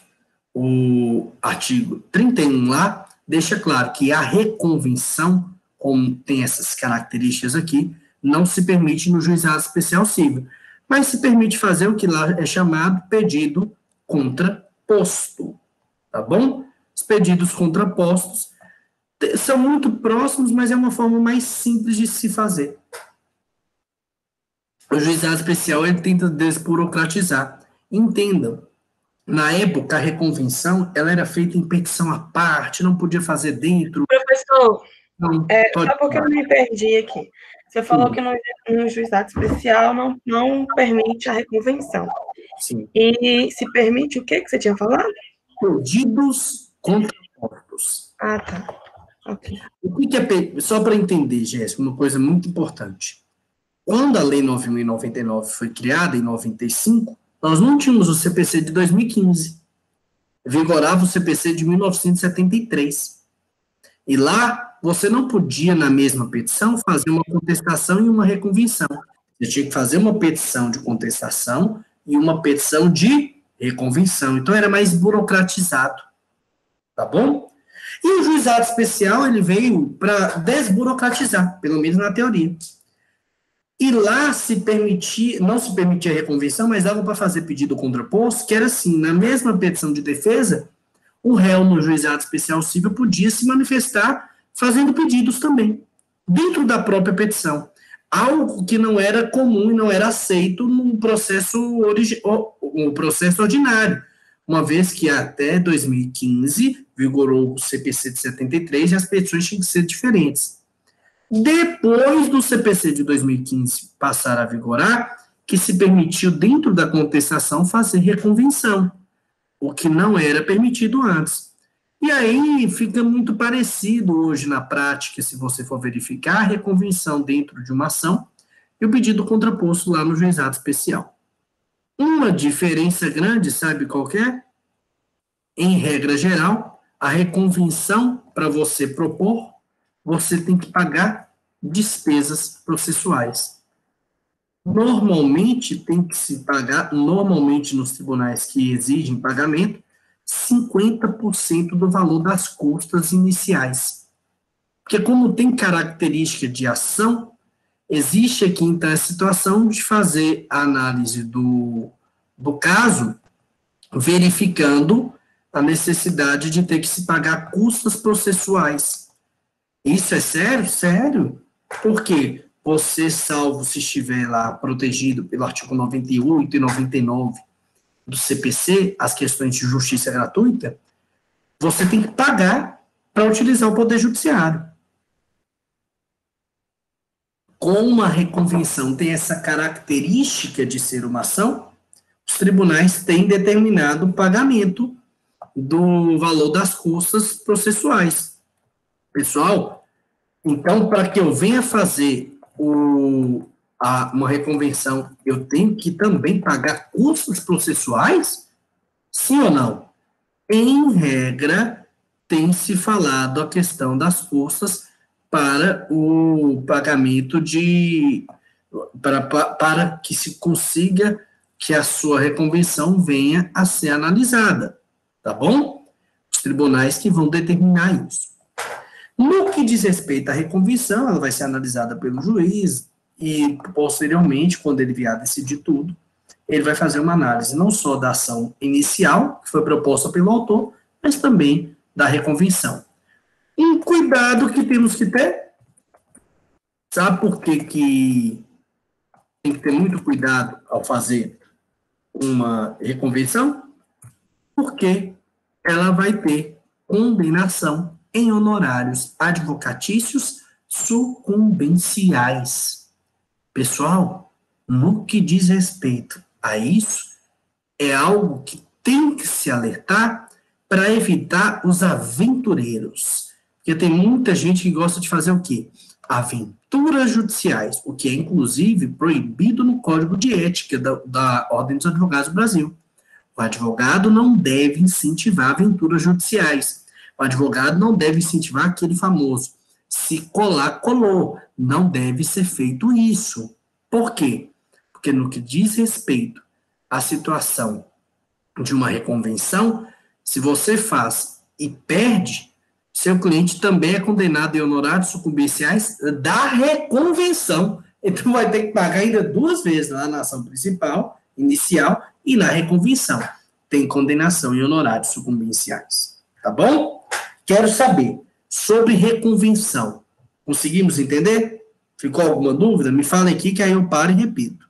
o artigo 31 lá, deixa claro que a reconvenção, como tem essas características aqui, não se permite no juizado especial civil, mas se permite fazer o que lá é chamado pedido contraposto, tá bom? Os pedidos contrapostos são muito próximos, mas é uma forma mais simples de se fazer. O juizado especial, ele tenta desburocratizar. Entendam, na época, a reconvenção, ela era feita em petição à parte, não podia fazer dentro. Professor, Não, só porque eu me perdi aqui. Você falou que no juizado especial não permite a reconvenção. Sim. E se permite o que você tinha falado? Pedidos contrapostos. Ah, tá. Ok. O que é, só para entender, Jéssica, uma coisa muito importante. Quando a Lei 9.099 foi criada, em 95, nós não tínhamos o CPC de 2015. Vigorava o CPC de 1973. E lá, você não podia, na mesma petição, fazer uma contestação e uma reconvenção. Você tinha que fazer uma petição de contestação e uma petição de reconvenção. Então, era mais burocratizado. Tá bom? E o juizado especial, ele veio para desburocratizar, pelo menos na teoria. E lá não se permitia a reconvenção, mas dava para fazer pedido contraposto, que era assim, na mesma petição de defesa, o réu no juizado especial civil podia se manifestar fazendo pedidos também, dentro da própria petição. Algo que não era comum e não era aceito no processo ordinário, uma vez que até 2015 vigorou o CPC de 73 e as petições tinham que ser diferentes. Depois do CPC de 2015 passar a vigorar, que se permitiu, dentro da contestação, fazer reconvenção, o que não era permitido antes. E aí fica muito parecido hoje na prática, se você for verificar, a reconvenção dentro de uma ação e o pedido contraposto lá no juizado especial. Uma diferença grande, sabe qual que é? Em regra geral, a reconvenção, para você propor, você tem que pagar despesas processuais. Normalmente, tem que se pagar, normalmente nos tribunais que exigem pagamento, 50% do valor das custas iniciais. Porque como tem característica de ação, existe aqui, então, a situação de fazer a análise do caso, verificando a necessidade de ter que se pagar custas processuais. Isso é sério? Sério. Por quê? Você, salvo se estiver lá protegido pelo artigo 98 e 99 do CPC, as questões de justiça gratuita, você tem que pagar para utilizar o Poder Judiciário. Como a reconvenção tem essa característica de ser uma ação, os tribunais têm determinado o pagamento do valor das custas processuais. Pessoal, então, para que eu venha fazer uma reconvenção, eu tenho que também pagar custos processuais? Sim ou não? Em regra, tem se falado a questão das custas para o pagamento para que se consiga que a sua reconvenção venha a ser analisada, tá bom? Os tribunais que vão determinar isso. No que diz respeito à reconvenção, ela vai ser analisada pelo juiz e, posteriormente, quando ele vier a decidir tudo, ele vai fazer uma análise não só da ação inicial, que foi proposta pelo autor, mas também da reconvenção. Um cuidado que temos que ter, sabe por que tem que ter muito cuidado ao fazer uma reconvenção? Porque ela vai ter condenação em honorários advocatícios sucumbenciais. Pessoal, no que diz respeito a isso, é algo que tem que se alertar para evitar os aventureiros. Porque tem muita gente que gosta de fazer o quê? Aventuras judiciais, o que é, inclusive, proibido no Código de Ética da Ordem dos Advogados do Brasil. O advogado não deve incentivar aventuras judiciais. O advogado não deve incentivar aquele famoso, se colar, colou. Não deve ser feito isso. Por quê? Porque no que diz respeito à situação de uma reconvenção, se você faz e perde, seu cliente também é condenado em honorários sucumbenciais da reconvenção. Então vai ter que pagar ainda 2 vezes lá na ação principal, inicial, e na reconvenção. Tem condenação em honorários sucumbenciais. Tá bom? Quero saber sobre reconvenção. Conseguimos entender? Ficou alguma dúvida? Me falem aqui que aí eu paro e repito.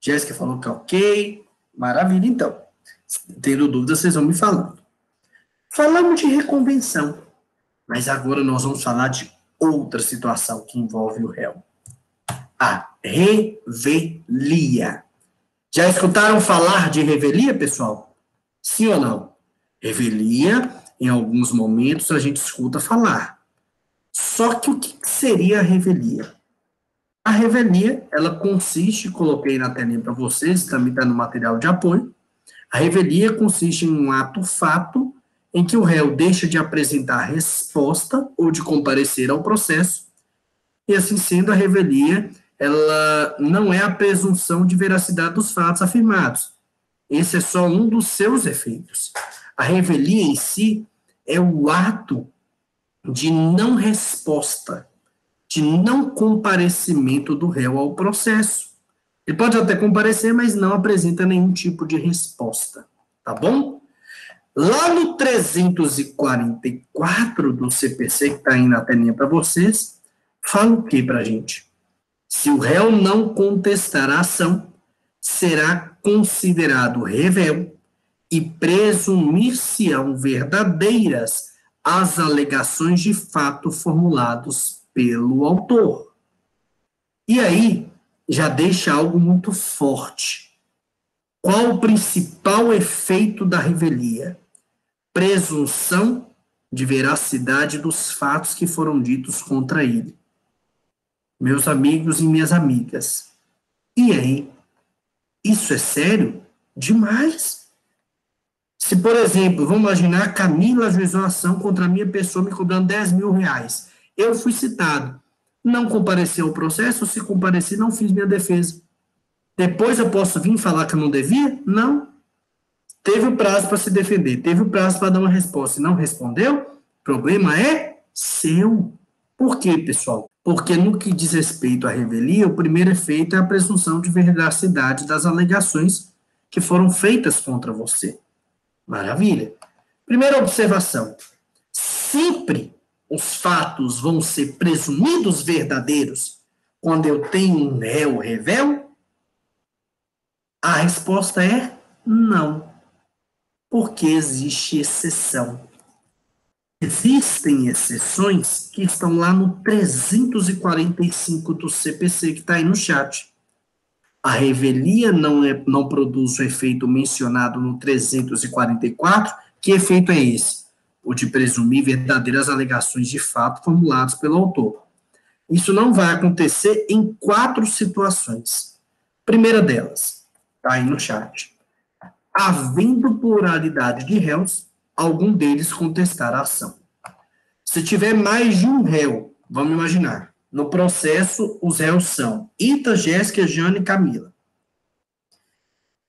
Jéssica falou que é ok. Maravilha, então. Tendo dúvida, vocês vão me falando. Falamos de reconvenção, mas agora nós vamos falar de outra situação que envolve o réu. A revelia. Já escutaram falar de revelia, pessoal? Sim ou não? Revelia, em alguns momentos, a gente escuta falar. Só que o que seria a revelia? A revelia, ela consiste, coloquei na telinha para vocês, também está no material de apoio. A revelia consiste em um ato-fato em que o réu deixa de apresentar resposta ou de comparecer ao processo, e assim sendo, a revelia, ela não é a presunção de veracidade dos fatos afirmados. Esse é só um dos seus efeitos. A revelia em si é o ato de não resposta, de não comparecimento do réu ao processo. Ele pode até comparecer, mas não apresenta nenhum tipo de resposta, tá bom? Lá no 344 do CPC, que está aí na telinha para vocês, fala o que para a gente? Se o réu não contestar a ação, será considerado revel e presumir-se-ão verdadeiras as alegações de fato formulados pelo autor. E aí, já deixa algo muito forte. Qual o principal efeito da revelia? Presunção de veracidade dos fatos que foram ditos contra ele. meus amigos e minhas amigas. E aí? Isso é sério? Demais. Se, por exemplo, vamos imaginar, a Camila ajuizou ação contra a minha pessoa me cobrando 10 mil reais. Eu fui citado. Não compareci ao processo, se compareci, não fiz minha defesa. Depois eu posso vir falar que eu não devia? Não. Teve o prazo para se defender, teve o prazo para dar uma resposta e não respondeu, o problema é seu. Por quê, pessoal? Porque no que diz respeito à revelia, o primeiro efeito é a presunção de veracidade das alegações que foram feitas contra você. Maravilha. Primeira observação. Sempre os fatos vão ser presumidos verdadeiros quando eu tenho um réu revel? A resposta é não. Porque existe exceção. Existem exceções que estão lá no 345 do CPC, que está aí no chat. A revelia não produz o efeito mencionado no 344. Que efeito é esse? O de presumir verdadeiras alegações de fato formuladas pelo autor. Isso não vai acontecer em 4 situações. Primeira delas, está aí no chat. Havendo pluralidade de réus, algum deles contestar a ação. Se tiver mais de um réu, vamos imaginar, no processo os réus são Ita, Jéssica, Jana e Camila.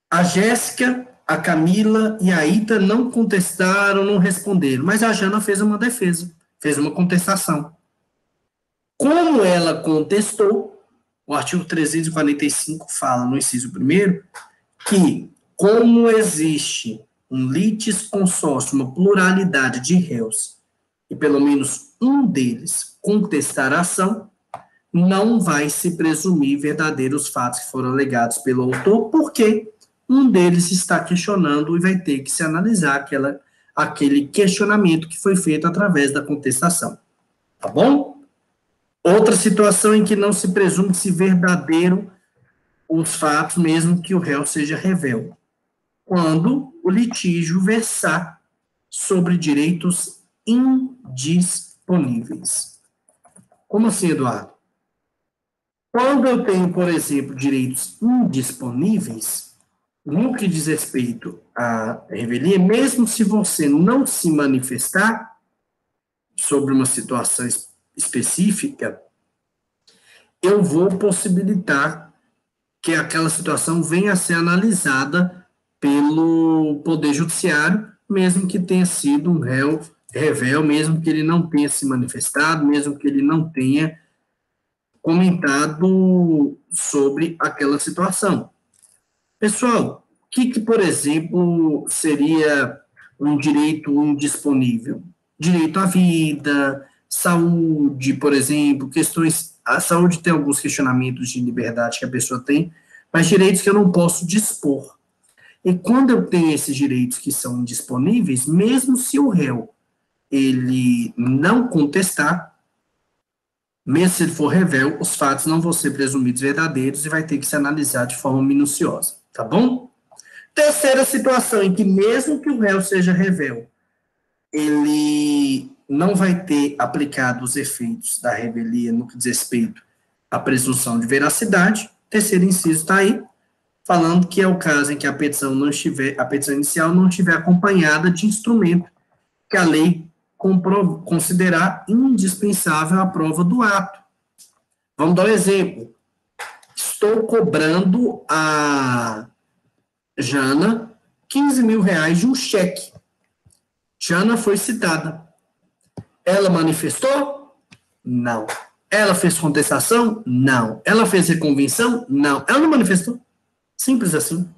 A Jéssica, a Camila e a Ita não contestaram, não responderam, mas a Jana fez uma defesa, fez uma contestação. Como ela contestou, o artigo 345 fala no inciso 1º que, como existe um litisconsórcio, uma pluralidade de réus, e pelo menos um deles contestar a ação, não vai se presumir verdadeiros fatos que foram alegados pelo autor, porque um deles está questionando e vai ter que se analisar aquele questionamento que foi feito através da contestação. Tá bom? Outra situação em que não se presume-se verdadeiro os fatos, mesmo que o réu seja revel. Quando o litígio versar sobre direitos indisponíveis. Como assim, Eduardo? Quando eu tenho, por exemplo, direitos indisponíveis, no que diz respeito à revelia, mesmo se você não se manifestar sobre uma situação específica, eu vou possibilitar que aquela situação venha a ser analisada pelo Poder Judiciário, mesmo que tenha sido um réu revel, mesmo que ele não tenha se manifestado, mesmo que ele não tenha comentado sobre aquela situação. Pessoal, o que, por exemplo, seria um direito indisponível? Direito à vida, saúde, por exemplo, questões... A saúde tem alguns questionamentos de liberdade que a pessoa tem, mas direitos que eu não posso dispor. E quando eu tenho esses direitos que são indisponíveis, mesmo se o réu ele não contestar, mesmo se ele for revel, os fatos não vão ser presumidos verdadeiros e vai ter que se analisar de forma minuciosa, tá bom? Terceira situação em que mesmo que o réu seja revel, ele não vai ter aplicado os efeitos da revelia no que diz respeito à presunção de veracidade. Terceiro inciso está aí, falando que é o caso em que a petição inicial não estiver acompanhada de instrumento que a lei considerar indispensável a prova do ato. Vamos dar um exemplo. Estou cobrando a Jana 15 mil reais de um cheque. Jana foi citada. Ela manifestou? Não. Ela fez contestação? Não. Ela fez reconvenção? Não. Ela não manifestou. Simples assim.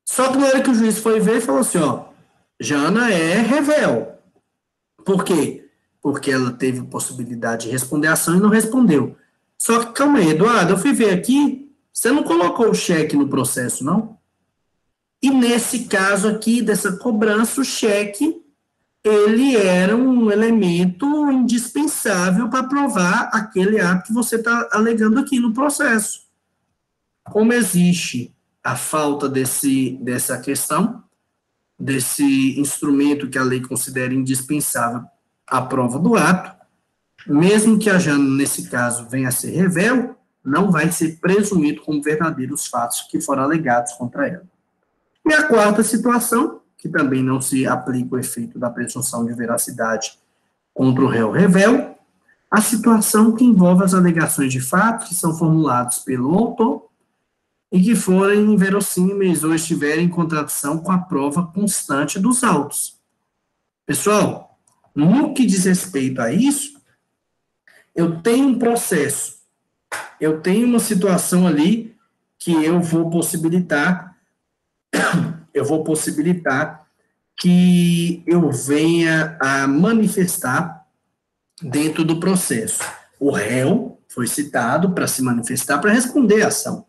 Só que na hora que o juiz foi ver, falou assim, ó, Jana é revel. Por quê? Porque ela teve possibilidade de responder a ação e não respondeu. Só que, calma aí, Eduardo, eu fui ver aqui, você não colocou o cheque no processo, não? E nesse caso aqui, dessa cobrança, o cheque, ele era um elemento indispensável para provar aquele ato que você está alegando aqui no processo. Como existe a falta dessa questão, desse instrumento que a lei considera indispensável à prova do ato, mesmo que haja, nesse caso, venha a ser revel, não vai ser presumido como verdadeiros os fatos que foram alegados contra ela. E a quarta situação, que também não se aplica o efeito da presunção de veracidade contra o réu revel, a situação que envolve as alegações de fato que são formulados pelo autor e que forem inverossímeis ou estiverem em contradição com a prova constante dos autos. Pessoal, no que diz respeito a isso, eu tenho um processo, eu tenho uma situação ali que eu vou possibilitar que eu venha a manifestar dentro do processo. O réu foi citado para se manifestar, para responder a ação.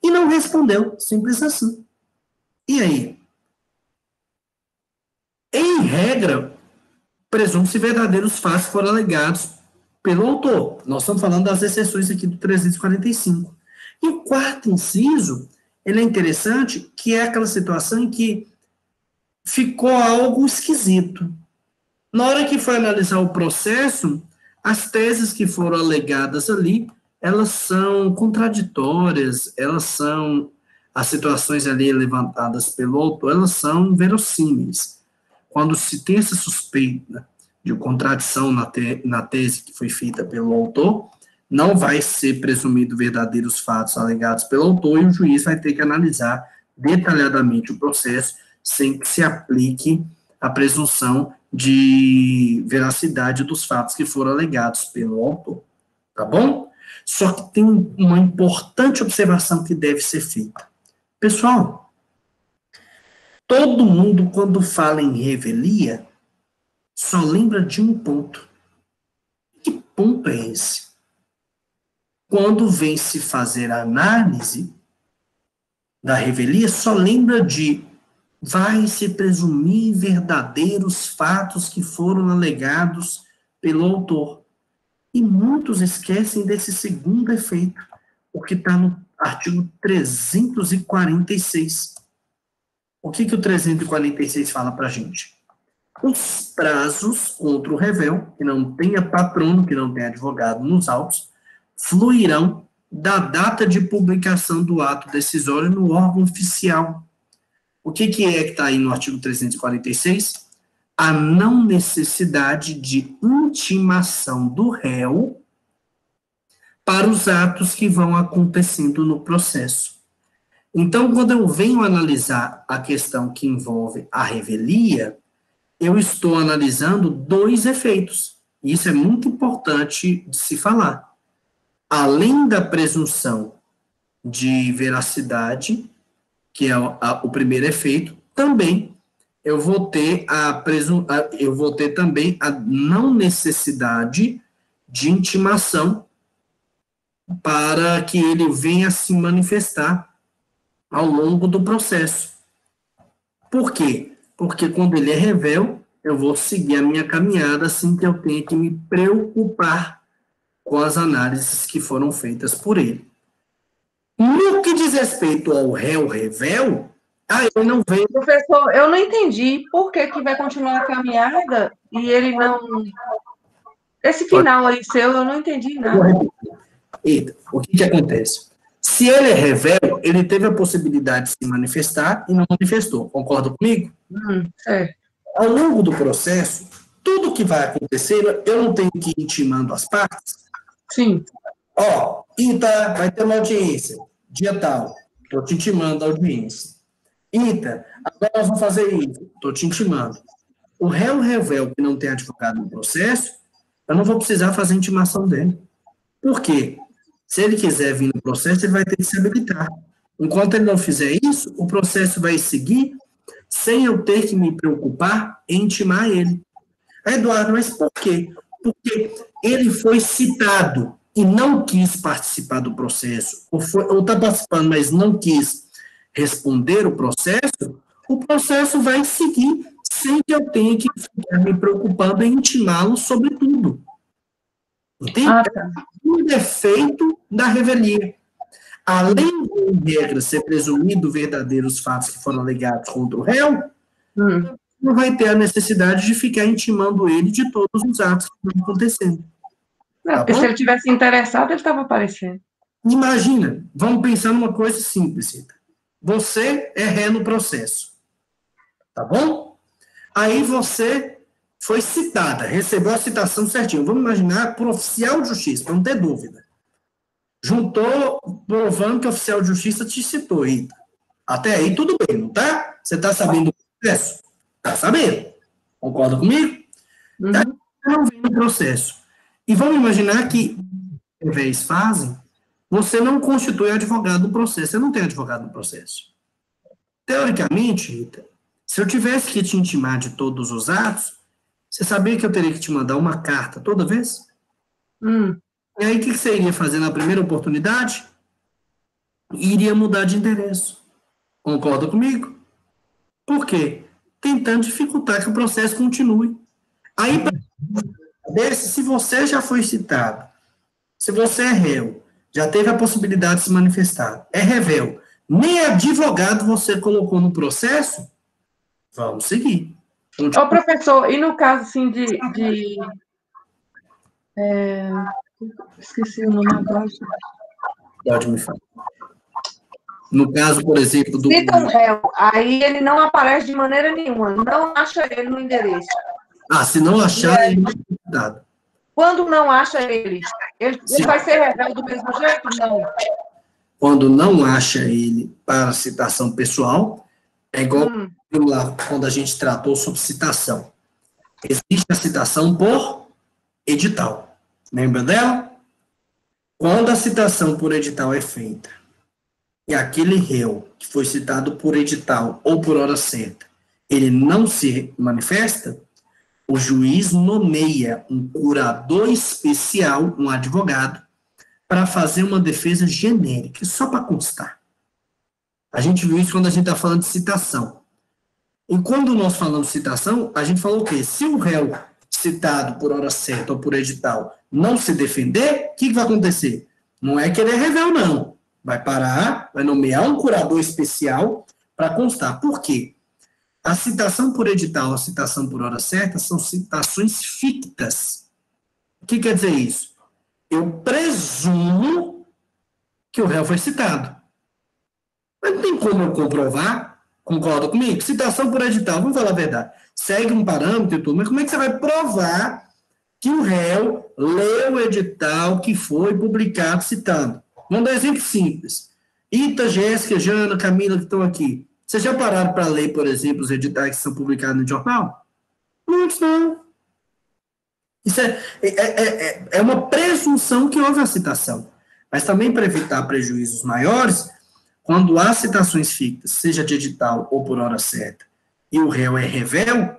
E não respondeu, simples assim. E aí? Em regra, presume-se verdadeiros fatos foram alegados pelo autor. Nós estamos falando das exceções aqui do 345. E o quarto inciso, ele é interessante, que é aquela situação em que ficou algo esquisito. Na hora que foi analisar o processo, as teses que foram alegadas ali, elas são contraditórias, as situações ali levantadas pelo autor, elas são verossímeis. Quando se tem essa suspeita de contradição na tese que foi feita pelo autor, não vai ser presumido verdadeiros fatos alegados pelo autor e o juiz vai ter que analisar detalhadamente o processo sem que se aplique a presunção de veracidade dos fatos que foram alegados pelo autor. Tá bom? Só que tem uma importante observação que deve ser feita. Pessoal, todo mundo, quando fala em revelia, só lembra de um ponto. Que ponto é esse? Quando vem se fazer a análise da revelia, só lembra de vai se presumir verdadeiros fatos que foram alegados pelo autor. E muitos esquecem desse segundo efeito, o que está no artigo 346. O que o 346 fala para a gente? Os prazos contra o revel, que não tenha patrono, que não tenha advogado nos autos, fluirão da data de publicação do ato decisório no órgão oficial. O que está aí no artigo 346? A não necessidade de intimação do réu para os atos que vão acontecendo no processo. Então, quando eu venho analisar a questão que envolve a revelia, eu estou analisando dois efeitos. Isso é muito importante de se falar. Além da presunção de veracidade, que é o primeiro efeito, também eu vou ter também a não necessidade de intimação para que ele venha se manifestar ao longo do processo. Por quê? Porque quando ele é revel, eu vou seguir a minha caminhada sem que eu tenha que me preocupar com as análises que foram feitas por ele. No que diz respeito ao réu revel, eu não vejo... Professor, eu não entendi por que vai continuar a caminhada e ele não... Esse final aí seu, eu não entendi nada. Eita, o que acontece? Se ele é revel, ele teve a possibilidade de se manifestar e não manifestou. Concorda comigo? É. Ao longo do processo, tudo que vai acontecer, eu não tenho que ir intimando as partes? Sim. Ita, vai ter uma audiência, dia tal, estou te intimando a audiência. Ita, agora nós vamos fazer isso, estou te intimando. O réu revel que não tem advogado no processo, eu não vou precisar fazer a intimação dele. Por quê? Se ele quiser vir no processo, ele vai ter que se habilitar. Enquanto ele não fizer isso, o processo vai seguir sem eu ter que me preocupar em intimar ele. Eduardo, mas por quê? Porque ele foi citado e não quis participar do processo, ou está participando, mas não quis responder o processo vai seguir sem que eu tenha que ficar me preocupando em intimá-lo sobre tudo. Entende? Tá. Um defeito da revelia. Além de, em regra, ser presumido verdadeiros fatos que foram alegados contra o réu, não vai ter a necessidade de ficar intimando ele de todos os atos que estão acontecendo. Não, porque se ele tivesse interessado, ele estava aparecendo. Imagina, vamos pensar numa coisa simples, Rita. Você é ré no processo, tá bom? Aí você foi citada, recebeu a citação certinho. Vamos imaginar por oficial de justiça, para não ter dúvida. Juntou, provando que o oficial de justiça te citou, Rita. Até aí tudo bem, não tá? Você está sabendo do processo? Está sabendo. Concorda comigo? Uhum. Tá, não vem no processo. E vamos imaginar que, ao invés fazem, você não constitui advogado no processo. Você não tem advogado no processo. Teoricamente, Rita, se eu tivesse que te intimar de todos os atos, você sabia que eu teria que te mandar uma carta toda vez? E aí, o que você iria fazer na primeira oportunidade? Iria mudar de endereço. Concorda comigo? Por quê? Tentando dificultar que o processo continue. Aí, se você já foi citado, se você é réu, já teve a possibilidade de se manifestar, é revel, nem advogado você colocou no processo, vamos seguir. Ô, professor, e no caso, assim, esqueci o nome agora. Pode me falar. No caso, por exemplo, do... Cita um réu, aí ele não aparece de maneira nenhuma, não acha ele no endereço. se não achar, ele não é citado. Quando não acha ele vai ser revel do mesmo jeito? Não. Quando não acha ele para citação pessoal, é igual lá, quando a gente tratou sobre citação. Existe a citação por edital. Lembra dela? Quando a citação por edital é feita e aquele réu que foi citado por edital ou por hora certa, ele não se manifesta, o juiz nomeia um curador especial, um advogado, para fazer uma defesa genérica, só para constar. A gente viu isso quando a gente está falando de citação. E quando nós falamos de citação, a gente falou o quê? Se o réu citado por hora certa ou por edital não se defender, o que vai acontecer? Não é que ele é revel, não. Vai parar, vai nomear um curador especial para constar. Por quê? A citação por edital, a citação por hora certa, são citações fictas. O que quer dizer isso? Eu presumo que o réu foi citado. Mas não tem como eu comprovar, concorda comigo? Citação por edital, vamos falar a verdade. Segue um parâmetro e tudo, mas como é que você vai provar que o réu leu o edital que foi publicado citando? Vamos dar um exemplo simples. Ita, Jéssica, Jana, Camila, que estão aqui. Vocês já pararam para ler, por exemplo, os editais que são publicados no jornal? Muitos não. Isso é uma presunção que houve a citação. Mas também para evitar prejuízos maiores, quando há citações fictas, seja de edital ou por hora certa, e o réu é revel,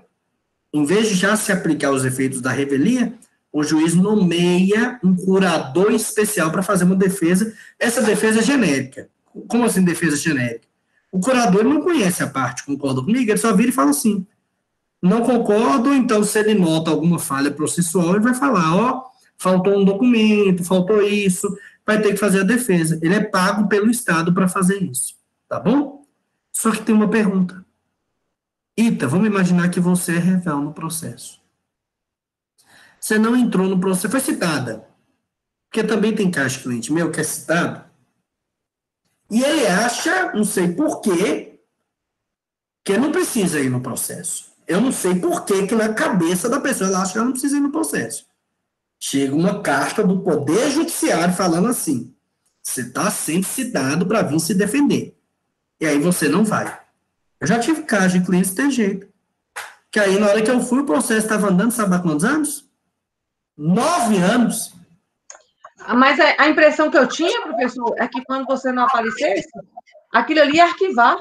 em vez de já se aplicar os efeitos da revelia, o juiz nomeia um curador especial para fazer uma defesa. Essa defesa é genérica. Como assim defesa genérica? O curador não conhece a parte, concorda comigo? Ele só vira e fala assim, não concordo, então se ele nota alguma falha processual, ele vai falar, ó, faltou um documento, faltou isso, vai ter que fazer a defesa. Ele é pago pelo Estado para fazer isso, tá bom? Só que tem uma pergunta. Ita, vamos imaginar que você é revel no processo. Você não entrou no processo, foi citada. Porque também tem caso de cliente meu que é citado, e ele acha, não sei por quê, que não precisa ir no processo. Eu não sei por quê que na cabeça da pessoa ela acha que ela não precisa ir no processo. Chega uma carta do Poder Judiciário falando assim, você está sendo citado para vir se defender. E aí você não vai. Eu já tive caso de clientes desse jeito. Que aí na hora que eu fui, o processo estava andando, sabe há quantos anos? 9 anos. Mas a impressão que eu tinha, professor, é que quando você não aparecesse, aquilo ali ia arquivar.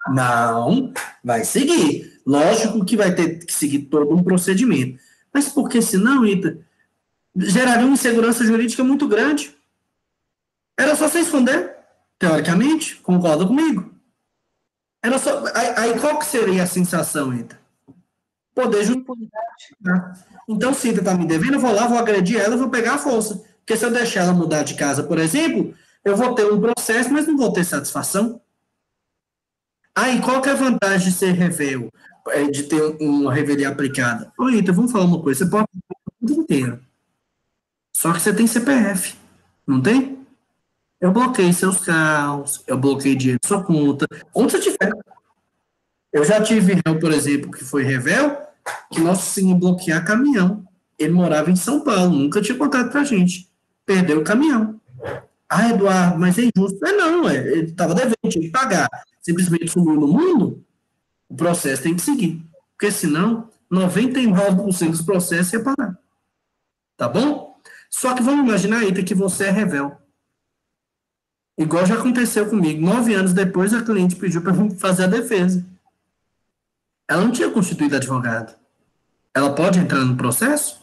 Não, vai seguir. Lógico que vai ter que seguir todo um procedimento. Mas porque senão, Ita, geraria uma insegurança jurídica muito grande. Era só você esconder, teoricamente, concorda comigo? Era só. Aí qual que seria a sensação, Ita? Poder judiciário. Então, se Ita está me devendo, eu vou lá, vou agredir ela, vou pegar a força. Porque se eu deixar ela mudar de casa, por exemplo, eu vou ter um processo, mas não vou ter satisfação. Aí, qual que é a vantagem de ser revel, de ter uma revelia aplicada? Ô, Ita, vamos falar uma coisa, você pode fazer o tempo inteiro. Só que você tem CPF, não tem? Eu bloqueei seus carros, eu bloqueei dinheiro da sua conta, onde você tiver. Eu já tive réu, por exemplo, que foi revel, que nós conseguimos bloquear caminhão. Ele morava em São Paulo, nunca tinha contado pra gente. Perdeu o caminhão. Ah, Eduardo, mas é injusto. Não, ele estava devendo, tinha que pagar. Simplesmente sumiu no mundo, o processo tem que seguir. Porque senão, 99% dos processos ia parar. Tá bom? Só que vamos imaginar, Ita, que você é revel. Igual já aconteceu comigo. 9 anos depois, a cliente pediu para eu fazer a defesa. Ela não tinha constituído advogado. Ela pode entrar no processo?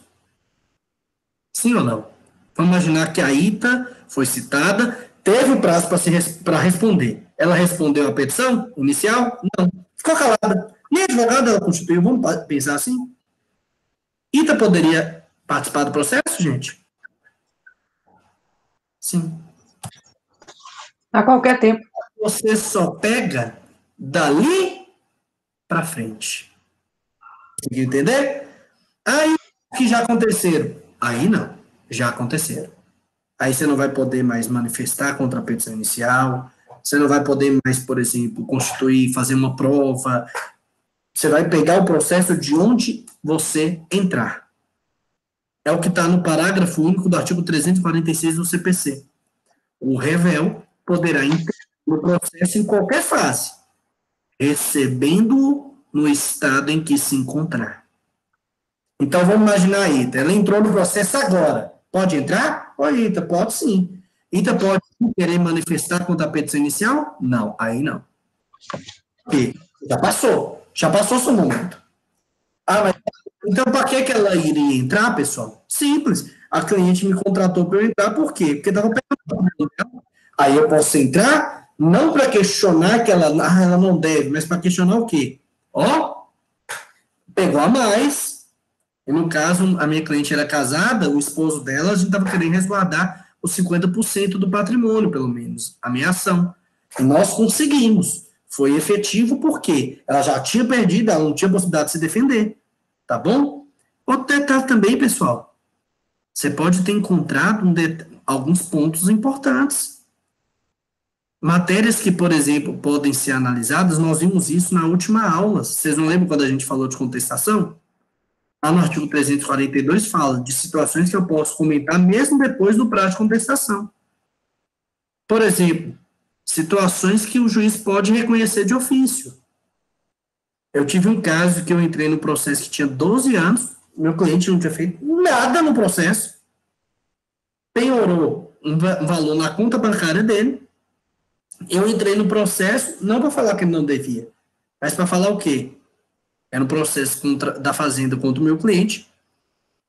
Sim ou não? Vamos imaginar que a Ita foi citada, teve o prazo para responder. Ela respondeu a petição inicial? Não. Ficou calada. Nem advogado ela constituiu. Vamos pensar assim? Ita poderia participar do processo, gente? Sim. A qualquer tempo. Você só pega dali para frente. Conseguiu entender? Aí, que já aconteceram? Aí não, já aconteceram. Aí você não vai poder mais manifestar contra a petição inicial, você não vai poder mais, por exemplo, constituir, fazer uma prova. Você vai pegar o processo de onde você entrar. É o que está no parágrafo único do artigo 346 do CPC. O revel poderá intervir no processo em qualquer fase, recebendo-o no estado em que se encontrar. Então, vamos imaginar a Ita. Ela entrou no processo agora. Pode entrar? Oi, Ita, pode sim. Ita pode querer manifestar contra a petição inicial? Não, aí não. Porque já passou seu momento. Ah, mas então para que ela iria entrar, pessoal? Simples. A cliente me contratou para eu entrar, por quê? Porque estava pegando. Aí eu posso entrar, não para questionar que ela não deve, mas para questionar o quê? Ó, pegou a mais. E no caso, a minha cliente era casada, o esposo dela, a gente estava querendo resguardar os 50% do patrimônio, pelo menos, a minha ação. E nós conseguimos. Foi efetivo porque ela já tinha perdido, ela não tinha possibilidade de se defender. Tá bom? Outro detalhe também, pessoal. Você pode ter encontrado alguns pontos importantes. Matérias que, por exemplo, podem ser analisadas, nós vimos isso na última aula. Vocês não lembram quando a gente falou de contestação? Lá no artigo 342 fala de situações que eu posso comentar mesmo depois do prazo de contestação. Por exemplo, situações que o juiz pode reconhecer de ofício. Eu tive um caso que eu entrei no processo que tinha 12 anos, meu cliente não tinha feito nada no processo, penhorou um valor na conta bancária dele, eu entrei no processo, não para falar que ele não devia, mas para falar o quê? Era um processo da Fazenda contra o meu cliente,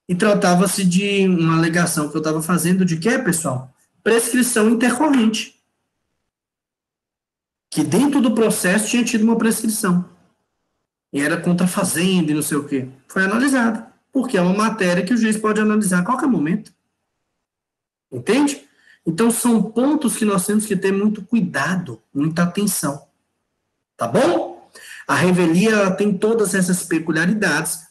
e tratava-se de uma alegação que eu estava fazendo de que, pessoal? Prescrição intercorrente. Que dentro do processo tinha tido uma prescrição. E era contra a Fazenda e não sei o quê. Foi analisada. Porque é uma matéria que o juiz pode analisar a qualquer momento. Entende? Então, são pontos que nós temos que ter muito cuidado, muita atenção. Tá bom? A revelia ela tem todas essas peculiaridades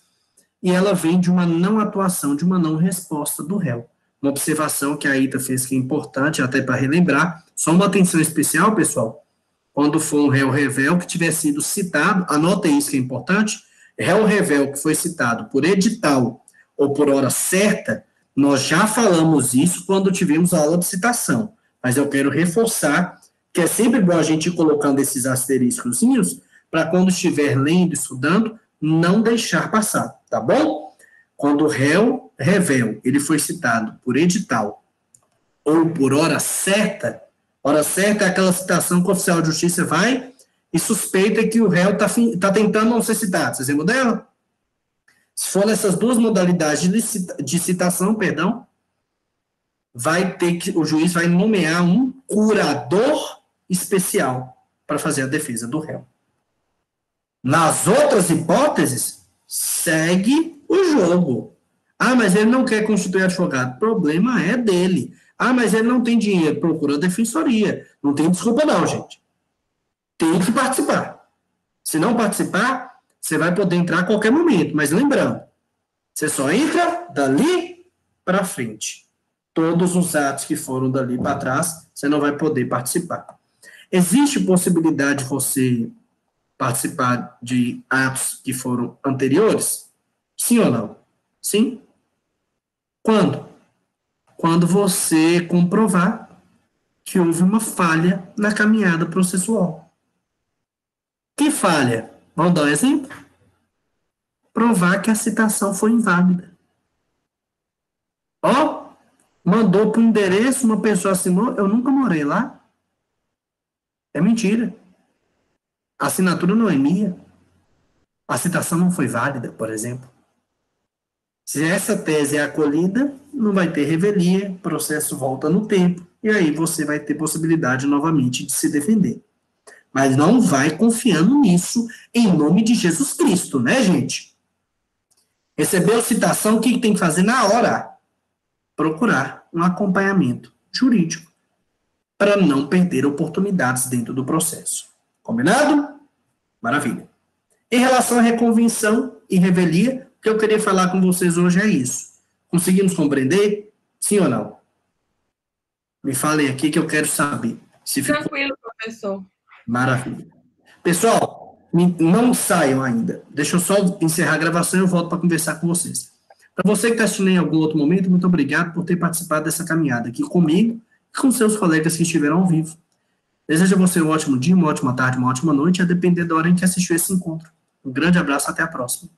e ela vem de uma não atuação, de uma não resposta do réu. Uma observação que a Ita fez que é importante, até para relembrar, só uma atenção especial, pessoal, quando for um réu revel que tiver sido citado, anota isso que é importante, réu revel que foi citado por edital ou por hora certa, nós já falamos isso quando tivemos a aula de citação, mas eu quero reforçar que é sempre bom a gente ir colocando esses asteriscozinhos para quando estiver lendo, estudando, não deixar passar, tá bom? Quando o réu revel, ele foi citado por edital ou por hora certa é aquela citação que o oficial de justiça vai e suspeita que o réu está tentando não ser citado. Vocês lembram dela? Se for nessas duas modalidades de citação, o juiz vai nomear um curador especial para fazer a defesa do réu. Nas outras hipóteses, segue o jogo. Ah, mas ele não quer constituir advogado. O problema é dele. Ah, mas ele não tem dinheiro. Procura a defensoria. Não tem desculpa não, gente. Tem que participar. Se não participar, você vai poder entrar a qualquer momento. Mas lembrando, você só entra dali para frente. todos os atos que foram dali para trás, você não vai poder participar. Existe possibilidade de você participar de atos que foram anteriores? Sim ou não? Sim? Quando? Quando você comprovar que houve uma falha na caminhada processual. Que falha? Vamos dar um exemplo? Provar que a citação foi inválida. Ó, mandou para o endereço, uma pessoa assinou, eu nunca morei lá. É mentira. A assinatura não é minha. A citação não foi válida, por exemplo. Se essa tese é acolhida, não vai ter revelia, o processo volta no tempo, e aí você vai ter possibilidade novamente de se defender. Mas não vai confiando nisso em nome de Jesus Cristo, né, gente? Recebeu citação, o que tem que fazer na hora? Procurar um acompanhamento jurídico para não perder oportunidades dentro do processo. Combinado? Maravilha. Em relação à reconvenção e revelia, o que eu queria falar com vocês hoje é isso. Conseguimos compreender? Sim ou não? Me falem aqui que eu quero saber. Se Tranquilo, professor. Maravilha. Pessoal, não saiam ainda. Deixa eu só encerrar a gravação e eu volto para conversar com vocês. Para você que está assistindo em algum outro momento, muito obrigado por ter participado dessa caminhada aqui comigo e com seus colegas que estiveram ao vivo. Desejo a você um ótimo dia, uma ótima tarde, uma ótima noite, a depender da hora em que assistiu esse encontro. Um grande abraço, até a próxima.